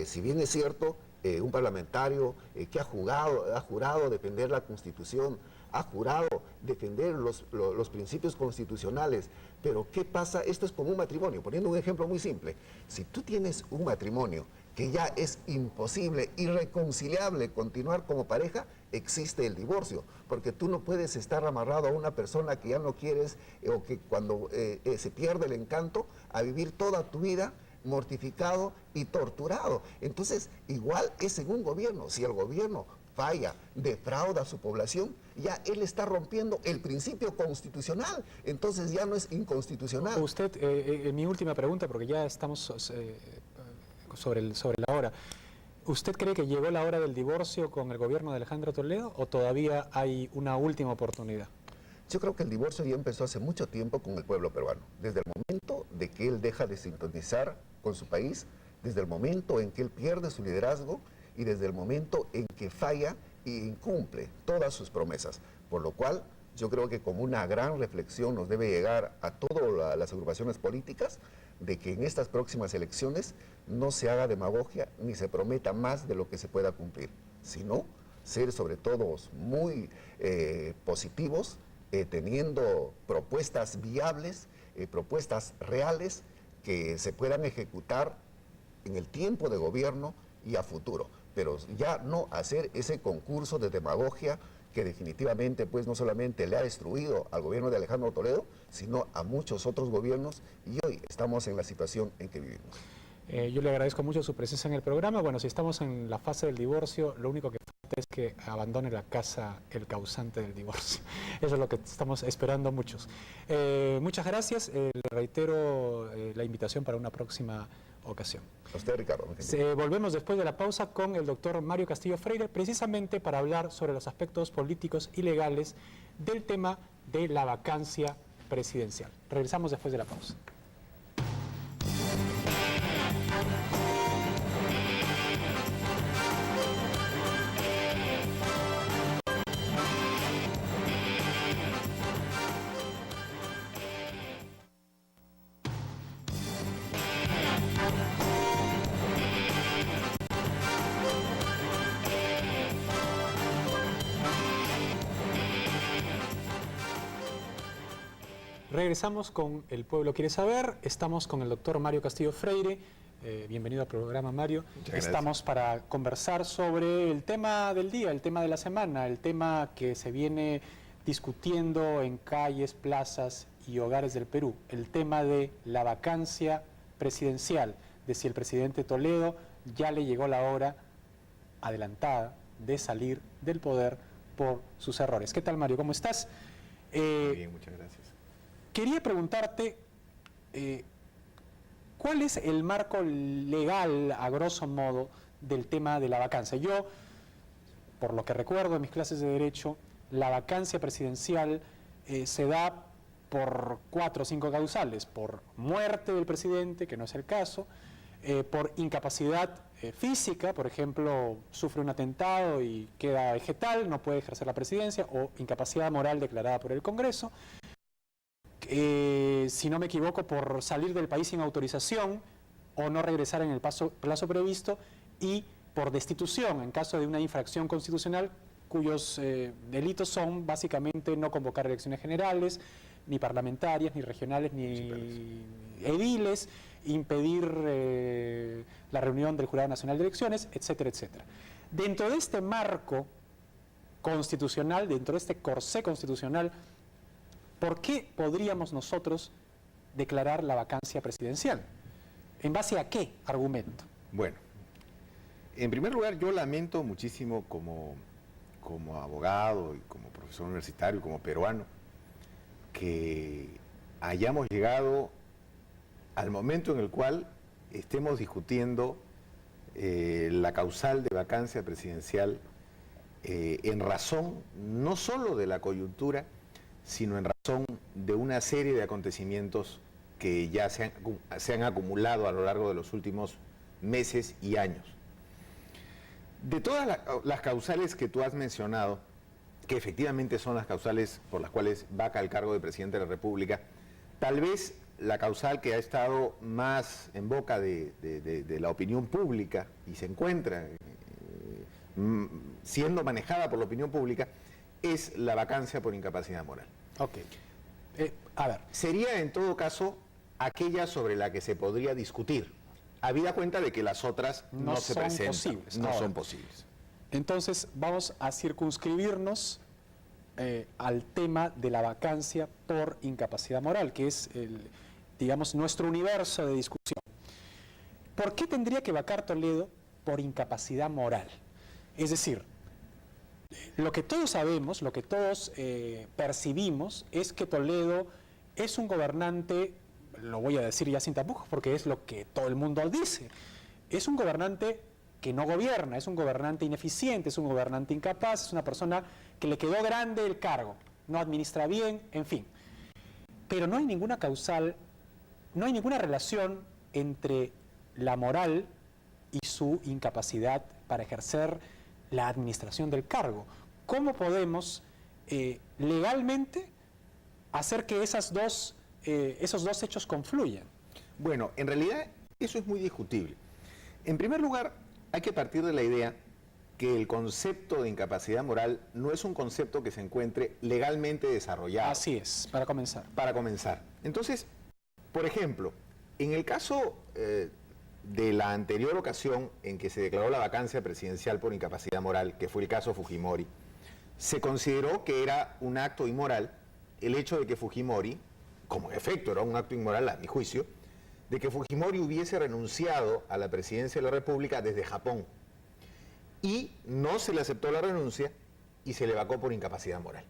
si bien es cierto, un parlamentario que ha jurado defender la Constitución, ha jurado defender los principios constitucionales, pero ¿qué pasa? Esto es como un matrimonio, poniendo un ejemplo muy simple. Si tú tienes un matrimonio que ya es imposible, irreconciliable continuar como pareja, existe el divorcio, porque tú no puedes estar amarrado a una persona que ya no quieres o que cuando se pierde el encanto, a vivir toda tu vida mortificado y torturado. Entonces, igual es en un gobierno. Si el gobierno falla, defrauda a su población, ya él está rompiendo el principio constitucional, entonces ya no es inconstitucional. Usted, mi última pregunta, porque ya estamos sobre la hora. ¿Usted cree que llegó la hora del divorcio con el gobierno de Alejandro Toledo o todavía hay una última oportunidad? Yo creo que el divorcio ya empezó hace mucho tiempo con el pueblo peruano, desde el momento de que él deja de sintonizar con su país, desde el momento en que él pierde su liderazgo y desde el momento en que falla e incumple todas sus promesas. Por lo cual, yo creo que como una gran reflexión nos debe llegar a todas las agrupaciones políticas de que en estas próximas elecciones no se haga demagogia ni se prometa más de lo que se pueda cumplir, sino ser sobre todo muy positivos, teniendo propuestas viables, propuestas reales que se puedan ejecutar en el tiempo de gobierno y a futuro, pero ya no hacer ese concurso de demagogia que definitivamente pues no solamente le ha destruido al gobierno de Alejandro Toledo, sino a muchos otros gobiernos, y hoy estamos en la situación en que vivimos. Yo le agradezco mucho su presencia en el programa. Bueno, si estamos en la fase del divorcio, lo único que falta es que abandone la casa el causante del divorcio. Eso es lo que estamos esperando muchos. Muchas gracias. Le reitero la invitación para una próxima ocasión. A usted, Ricardo. Volvemos después de la pausa con el doctor Mario Castillo Freire, precisamente para hablar sobre los aspectos políticos y legales del tema de la vacancia presidencial. Regresamos después de la pausa. Regresamos con El Pueblo Quiere Saber. Estamos con el doctor Mario Castillo Freire. Bienvenido al programa, Mario. Estamos para conversar sobre el tema del día, el tema de la semana, el tema que se viene discutiendo en calles, plazas y hogares del Perú, el tema de la vacancia presidencial, de si el presidente Toledo ya le llegó la hora adelantada de salir del poder por sus errores. ¿Qué tal, Mario? ¿Cómo estás? Muy bien, muchas gracias. Quería preguntarte, ¿cuál es el marco legal, a grosso modo, del tema de la vacancia? Yo, por lo que recuerdo en mis clases de Derecho, la vacancia presidencial se da por 4 o 5 causales: por muerte del presidente, que no es el caso, por incapacidad física, por ejemplo, sufre un atentado y queda vegetal, no puede ejercer la presidencia, o incapacidad moral declarada por el Congreso. Si no me equivoco, por salir del país sin autorización o no regresar en el plazo previsto, y por destitución en caso de una infracción constitucional cuyos delitos son básicamente no convocar elecciones generales, ni parlamentarias, ni regionales, ni ediles, impedir la reunión del Jurado Nacional de Elecciones, etcétera, etcétera. Dentro de este marco constitucional, dentro de este corsé constitucional, ¿por qué podríamos nosotros declarar la vacancia presidencial? ¿En base a qué argumento? Bueno, en primer lugar, yo lamento muchísimo como abogado y como profesor universitario y como peruano que hayamos llegado al momento en el cual estemos discutiendo la causal de vacancia presidencial en razón no solo de la coyuntura, sino en razón de una serie de acontecimientos que ya se han acumulado a lo largo de los últimos meses y años. De todas las causales que tú has mencionado, que efectivamente son las causales por las cuales vaca el cargo de presidente de la República, tal vez la causal que ha estado más en boca de la opinión pública y se encuentra siendo manejada por la opinión pública es la vacancia por incapacidad moral. Ok. A ver. Sería en todo caso aquella sobre la que se podría discutir, habida cuenta de que las otras no se presentan, posibles. no Ahora, son posibles. Entonces vamos a circunscribirnos al tema de la vacancia por incapacidad moral, que es, digamos, nuestro universo de discusión. ¿Por qué tendría que vacar Toledo por incapacidad moral? Es decir, lo que todos sabemos, lo que todos percibimos, es que Toledo es un gobernante, lo voy a decir ya sin tapujos porque es lo que todo el mundo dice, es un gobernante que no gobierna, es un gobernante ineficiente, es un gobernante incapaz, es una persona que le quedó grande el cargo, no administra bien, en fin. Pero no hay ninguna causal, no hay ninguna relación entre la moral y su incapacidad para ejercer la administración del cargo. ¿Cómo podemos legalmente hacer que esos dos hechos confluyan? Bueno, en realidad eso es muy discutible. En primer lugar, hay que partir de la idea que el concepto de incapacidad moral no es un concepto que se encuentre legalmente desarrollado. Así es, para comenzar. Para comenzar. Entonces, por ejemplo, en el caso de la anterior ocasión en que se declaró la vacancia presidencial por incapacidad moral, que fue el caso Fujimori, se consideró que era un acto inmoral el hecho de que Fujimori, como en efecto era un acto inmoral a mi juicio, de que Fujimori hubiese renunciado a la presidencia de la República desde Japón. Y no se le aceptó la renuncia y se le vacó por incapacidad moral.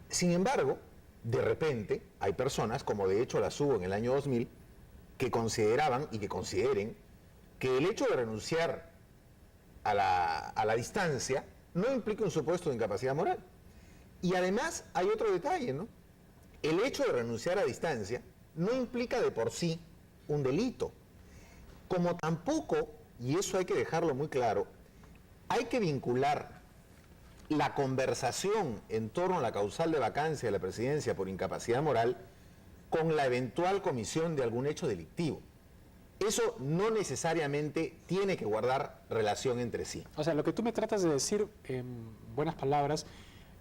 Sin embargo, de repente hay personas, como de hecho las hubo en el año 2000, que consideraban y que consideren que el hecho de renunciar a la distancia no implica un supuesto de incapacidad moral. Y además hay otro detalle, ¿no? El hecho de renunciar a distancia no implica de por sí un delito. Como tampoco, y eso hay que dejarlo muy claro, hay que vincular la conversación en torno a la causal de vacancia de la presidencia por incapacidad moral con la eventual comisión de algún hecho delictivo. Eso no necesariamente tiene que guardar relación entre sí. O sea, lo que tú me tratas de decir, en buenas palabras,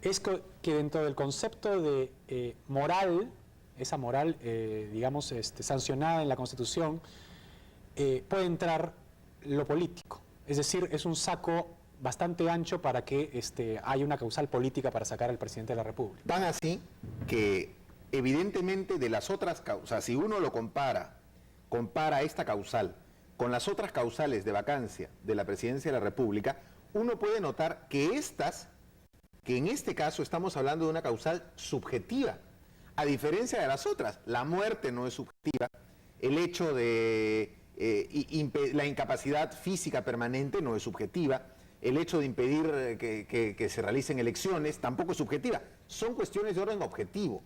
es que dentro del concepto de moral, esa moral, digamos, sancionada en la Constitución, puede entrar lo político. Es decir, es un saco bastante ancho para que haya una causal política para sacar al presidente de la República. Tan así que, evidentemente, de las otras causas, si uno lo compara esta causal con las otras causales de vacancia de la presidencia de la República, uno puede notar que en este caso estamos hablando de una causal subjetiva, a diferencia de las otras. La muerte no es subjetiva, el hecho de la incapacidad física permanente no es subjetiva, el hecho de impedir que se realicen elecciones tampoco es subjetiva, son cuestiones de orden objetivo.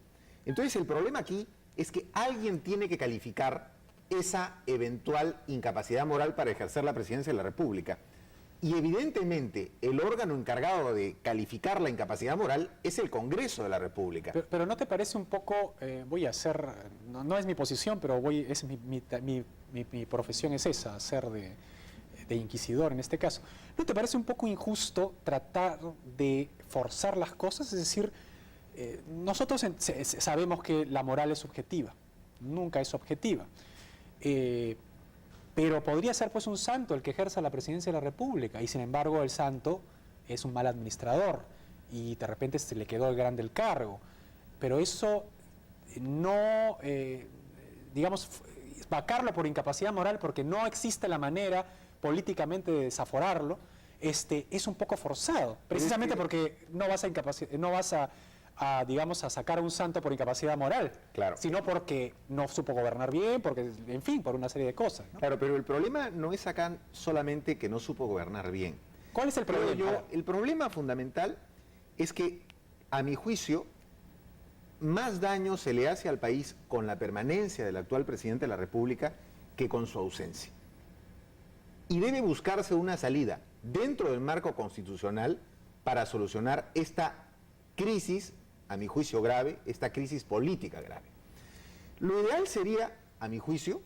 Entonces el problema aquí es que alguien tiene que calificar esa eventual incapacidad moral para ejercer la presidencia de la República. Y evidentemente el órgano encargado de calificar la incapacidad moral es el Congreso de la República. Pero ¿no te parece un poco, voy a hacer, no es mi posición, pero mi profesión es esa, hacer de inquisidor en este caso? ¿No te parece un poco injusto tratar de forzar las cosas? Es decir, nosotros sabemos que la moral es subjetiva, nunca es objetiva. Pero podría ser pues un santo el que ejerza la presidencia de la República y sin embargo el santo es un mal administrador y de repente se le quedó el grande el cargo. Pero eso no, digamos, vacarlo por incapacidad moral porque no existe la manera políticamente de desaforarlo, es un poco forzado, precisamente porque no vas a sacar a un santo por incapacidad moral, claro, sino porque no supo gobernar bien, porque, en fin, por una serie de cosas, ¿no? Claro, pero el problema no es acá solamente que no supo gobernar bien. ¿Cuál es el problema? El problema fundamental es que, a mi juicio, más daño se le hace al país con la permanencia del actual presidente de la República que con su ausencia. Y debe buscarse una salida dentro del marco constitucional para solucionar esta crisis, a mi juicio grave, esta crisis política grave. Lo ideal sería, a mi juicio,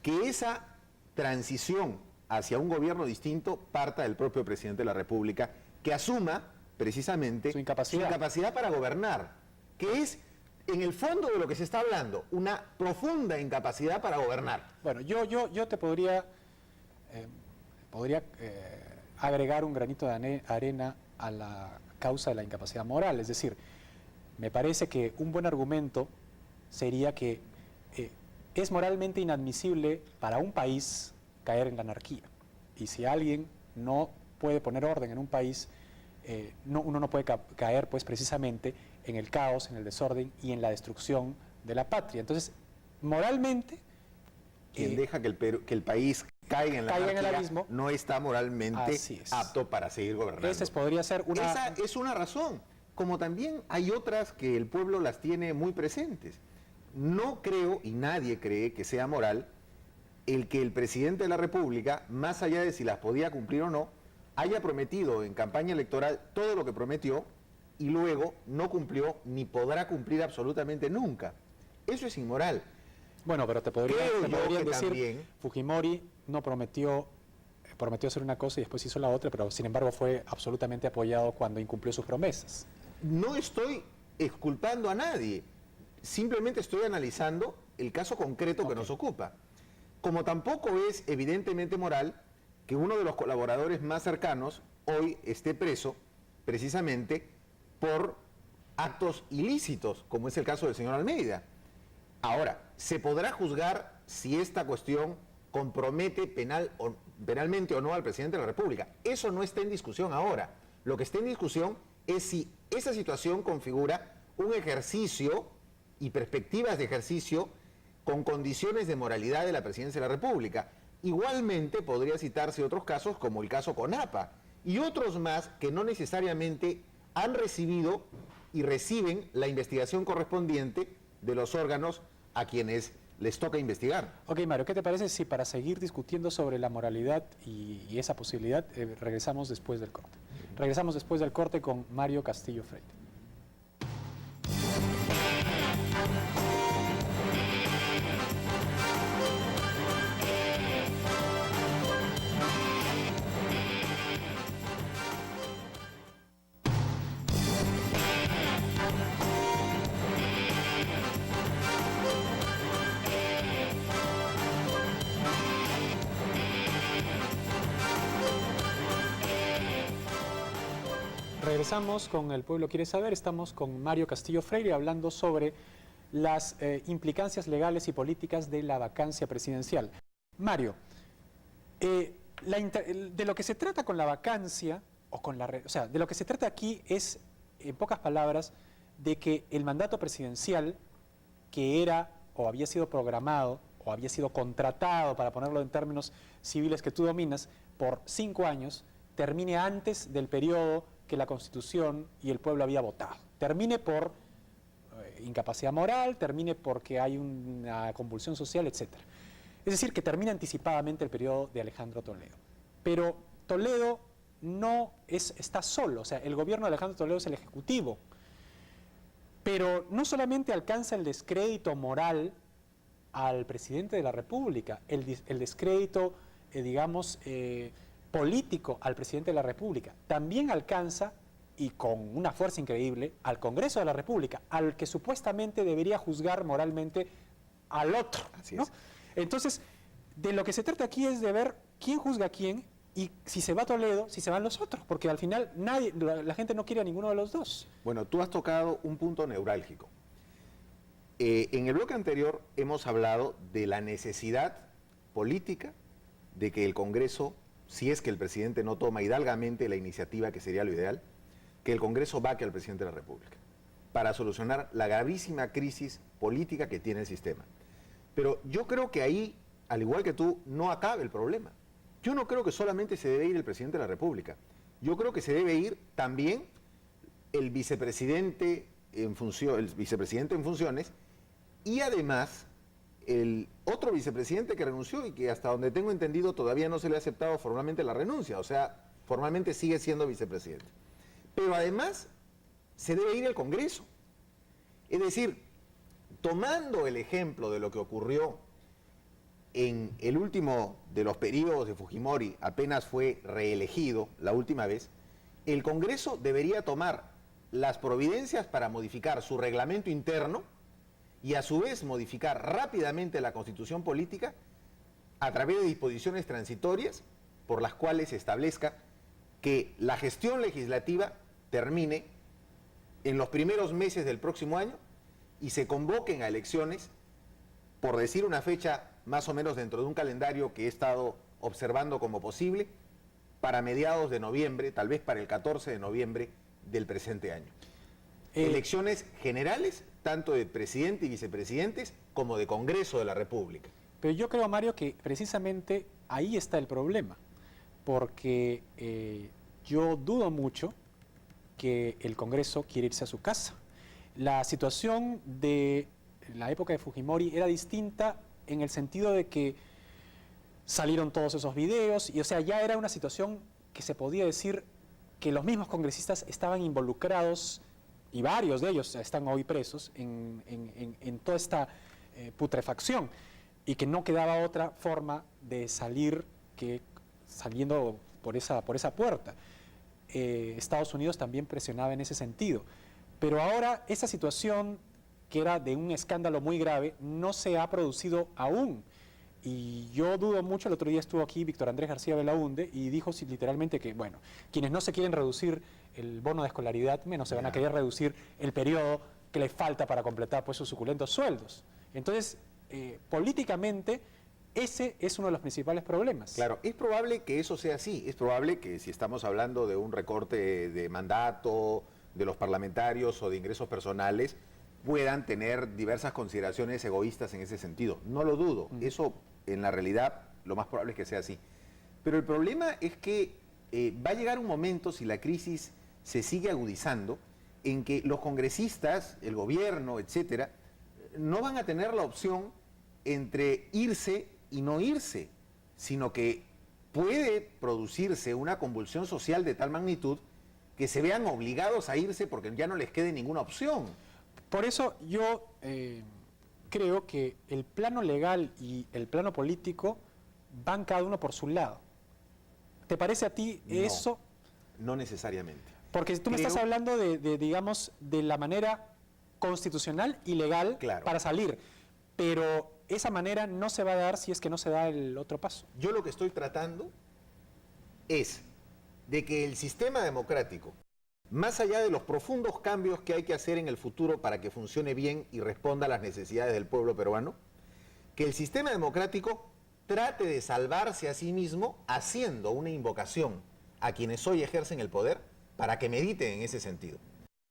que esa transición hacia un gobierno distinto parta del propio presidente de la República, que asuma precisamente su incapacidad para gobernar, que es, en el fondo de lo que se está hablando, una profunda incapacidad para gobernar. Bueno, yo te podría agregar un granito de arena a la causa de la incapacidad moral. Es decir, me parece que un buen argumento sería que es moralmente inadmisible para un país caer en la anarquía. Y si alguien no puede poner orden en un país, uno no puede caer pues precisamente en el caos, en el desorden y en la destrucción de la patria. Entonces, moralmente... Quien deja que el país caiga en la caiga en el anarquía abismo, no está moralmente es. apto para seguir gobernando. Esa podría ser una... Esa es una razón, como también hay otras que el pueblo las tiene muy presentes. No creo, y nadie cree, que sea moral el que el presidente de la República, más allá de si las podía cumplir o no, haya prometido en campaña electoral todo lo que prometió y luego no cumplió ni podrá cumplir absolutamente nunca. Eso es inmoral. Bueno, pero te podrían decir, también, Fujimori no prometió hacer una cosa y después hizo la otra, pero sin embargo fue absolutamente apoyado cuando incumplió sus promesas. no estoy exculpando a nadie, simplemente estoy analizando el caso concreto que nos ocupa. Como tampoco es evidentemente moral que uno de los colaboradores más cercanos hoy esté preso precisamente por actos ilícitos, como es el caso del señor Almeida. Ahora, se podrá juzgar si esta cuestión compromete penalmente o no al presidente de la República. Eso no está en discusión ahora. Lo que está en discusión es si esa situación configura un ejercicio y perspectivas de ejercicio con condiciones de moralidad de la presidencia de la República. Igualmente podría citarse otros casos como el caso CONAPA y otros más que no necesariamente han recibido y reciben la investigación correspondiente de los órganos a quienes les toca investigar. Ok, Mario, ¿qué te parece si para seguir discutiendo sobre la moralidad y esa posibilidad regresamos después del corte? Regresamos después del corte con Mario Castillo Freire. Regresamos con El Pueblo Quiere Saber. Estamos con Mario Castillo Freire hablando sobre las implicancias legales y políticas de la vacancia presidencial. Mario, de lo que se trata con la vacancia, de lo que se trata aquí es, en pocas palabras, de que el mandato presidencial que era o había sido programado o había sido contratado, para ponerlo en términos civiles que tú dominas, por 5 años, termine antes del periodo que la Constitución y el pueblo había votado. Termine por incapacidad moral, termine porque hay una convulsión social, etc. Es decir, que termine anticipadamente el periodo de Alejandro Toledo. Pero Toledo no está solo, o sea, el gobierno de Alejandro Toledo es el ejecutivo. Pero no solamente alcanza el descrédito moral al presidente de la República, el descrédito, político al presidente de la República, también alcanza, y con una fuerza increíble, al Congreso de la República, al que supuestamente debería juzgar moralmente al otro. Así ¿no? es. Entonces, de lo que se trata aquí es de ver quién juzga a quién y si se va Toledo, si se van los otros, porque al final la gente no quiere a ninguno de los dos. Bueno, tú has tocado un punto neurálgico. En el bloque anterior hemos hablado de la necesidad política de que el Congreso, si es que el presidente no toma hidalgamente la iniciativa, que sería lo ideal, que el Congreso vaque al presidente de la República para solucionar la gravísima crisis política que tiene el sistema. Pero yo creo que ahí, al igual que tú, no acaba el problema. Yo no creo que solamente se debe ir el presidente de la República. Yo creo que se debe ir también el vicepresidente en funciones y además el otro vicepresidente que renunció y que hasta donde tengo entendido todavía no se le ha aceptado formalmente la renuncia, o sea, formalmente sigue siendo vicepresidente. Pero además se debe ir el Congreso. Es decir, tomando el ejemplo de lo que ocurrió en el último de los periodos de Fujimori, apenas fue reelegido la última vez, el Congreso debería tomar las providencias para modificar su reglamento interno y a su vez modificar rápidamente la Constitución política a través de disposiciones transitorias por las cuales se establezca que la gestión legislativa termine en los primeros meses del próximo año y se convoquen a elecciones, por decir una fecha más o menos dentro de un calendario que he estado observando como posible, para mediados de noviembre, tal vez para el 14 de noviembre del presente año. Elecciones generales, tanto de presidente y vicepresidentes, como de Congreso de la República. Pero yo creo, Mario, que precisamente ahí está el problema, porque yo dudo mucho que el Congreso quiere irse a su casa. La situación de la época de Fujimori era distinta en el sentido de que salieron todos esos videos y, o sea, ya era una situación que se podía decir que los mismos congresistas estaban involucrados, y varios de ellos están hoy presos, en toda esta putrefacción, y que no quedaba otra forma de salir que saliendo por esa puerta. Estados Unidos también presionaba en ese sentido. Pero ahora esa situación, que era de un escándalo muy grave, no se ha producido aún. Y yo dudo mucho. El otro día estuvo aquí Víctor Andrés García Belaúnde y dijo literalmente que, bueno, quienes no se quieren reducir el bono de escolaridad, menos se van a querer reducir el periodo que les falta para completar pues sus suculentos sueldos. Entonces, políticamente, ese es uno de los principales problemas. Claro, es probable que eso sea así. Es probable que si estamos hablando de un recorte de mandato de los parlamentarios o de ingresos personales, puedan tener diversas consideraciones egoístas en ese sentido. No lo dudo. Eso, en la realidad, lo más probable es que sea así. Pero el problema es que va a llegar un momento, si la crisis se sigue agudizando, en que los congresistas, el gobierno, etcétera, no van a tener la opción entre irse y no irse, sino que puede producirse una convulsión social de tal magnitud que se vean obligados a irse porque ya no les quede ninguna opción. Por eso yo creo que el plano legal y el plano político van cada uno por su lado. ¿Te parece a ti eso? No necesariamente. Porque tú me estás hablando digamos, de la manera constitucional y legal para salir, pero esa manera no se va a dar si es que no se da el otro paso. Yo lo que estoy tratando es de que el sistema democrático, más allá de los profundos cambios que hay que hacer en el futuro para que funcione bien y responda a las necesidades del pueblo peruano, que el sistema democrático trate de salvarse a sí mismo haciendo una invocación a quienes hoy ejercen el poder para que mediten en ese sentido.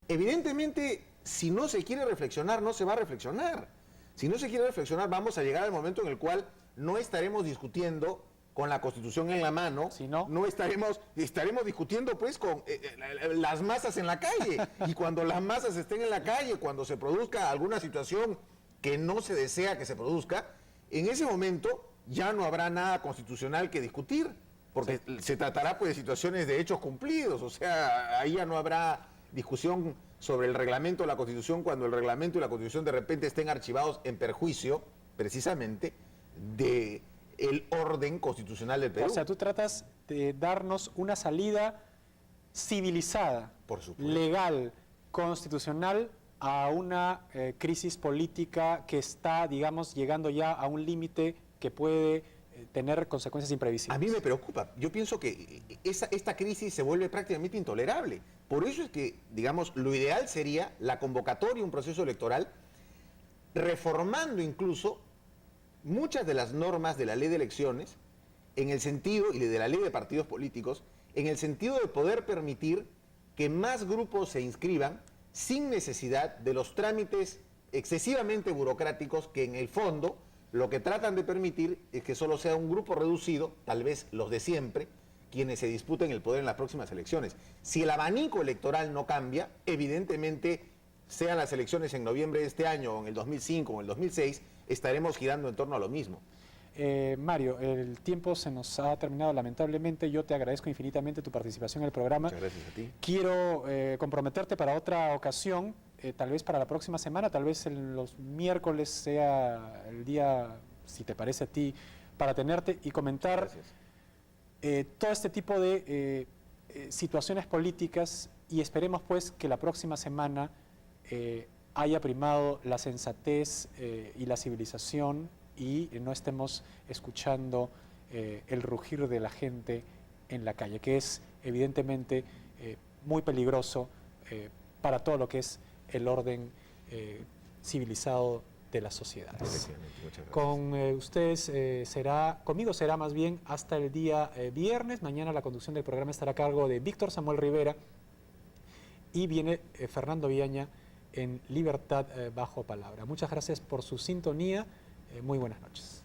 Evidentemente, si no se quiere reflexionar, no se va a reflexionar. Si no se quiere reflexionar, vamos a llegar al momento en el cual no estaremos discutiendo con la Constitución en la mano, si no, estaremos discutiendo pues con las masas en la calle. Y cuando las masas estén en la calle, cuando se produzca alguna situación que no se desea que se produzca, en ese momento ya no habrá nada constitucional que discutir, porque se tratará pues de situaciones de hechos cumplidos. O sea, ahí ya no habrá discusión sobre el reglamento de la Constitución cuando el reglamento y la Constitución de repente estén archivados en perjuicio, precisamente, de el orden constitucional del Perú. O sea, tú tratas de darnos una salida civilizada, por supuesto, legal, constitucional a una crisis política que está, digamos, llegando ya a un límite que puede tener consecuencias imprevisibles. A mí me preocupa. Yo pienso que esta crisis se vuelve prácticamente intolerable. Por eso es que, digamos, lo ideal sería la convocatoria a un proceso electoral, reformando incluso muchas de las normas de la ley de elecciones, en el sentido, y de la ley de partidos políticos, en el sentido de poder permitir que más grupos se inscriban sin necesidad de los trámites excesivamente burocráticos que en el fondo lo que tratan de permitir es que solo sea un grupo reducido, tal vez los de siempre, quienes se disputen el poder en las próximas elecciones. Si el abanico electoral no cambia, evidentemente, sean las elecciones en noviembre de este año, o en el 2005 o en el 2006, estaremos girando en torno a lo mismo. Mario, el tiempo se nos ha terminado lamentablemente. Yo te agradezco infinitamente tu participación en el programa. Muchas gracias a ti. Quiero comprometerte para otra ocasión, tal vez para la próxima semana, tal vez los miércoles sea el día, si te parece a ti, para tenerte y comentar todo este tipo de situaciones políticas, y esperemos pues que la próxima semana haya primado la sensatez y la civilización y no estemos escuchando el rugir de la gente en la calle, que es evidentemente muy peligroso para todo lo que es el orden civilizado de las sociedades. Muchas gracias. Con ustedes conmigo será más bien hasta el día viernes. Mañana la conducción del programa estará a cargo de Víctor Samuel Rivera y viene Fernando Viaña en Libertad Bajo Palabra. Muchas gracias por su sintonía. Muy buenas noches.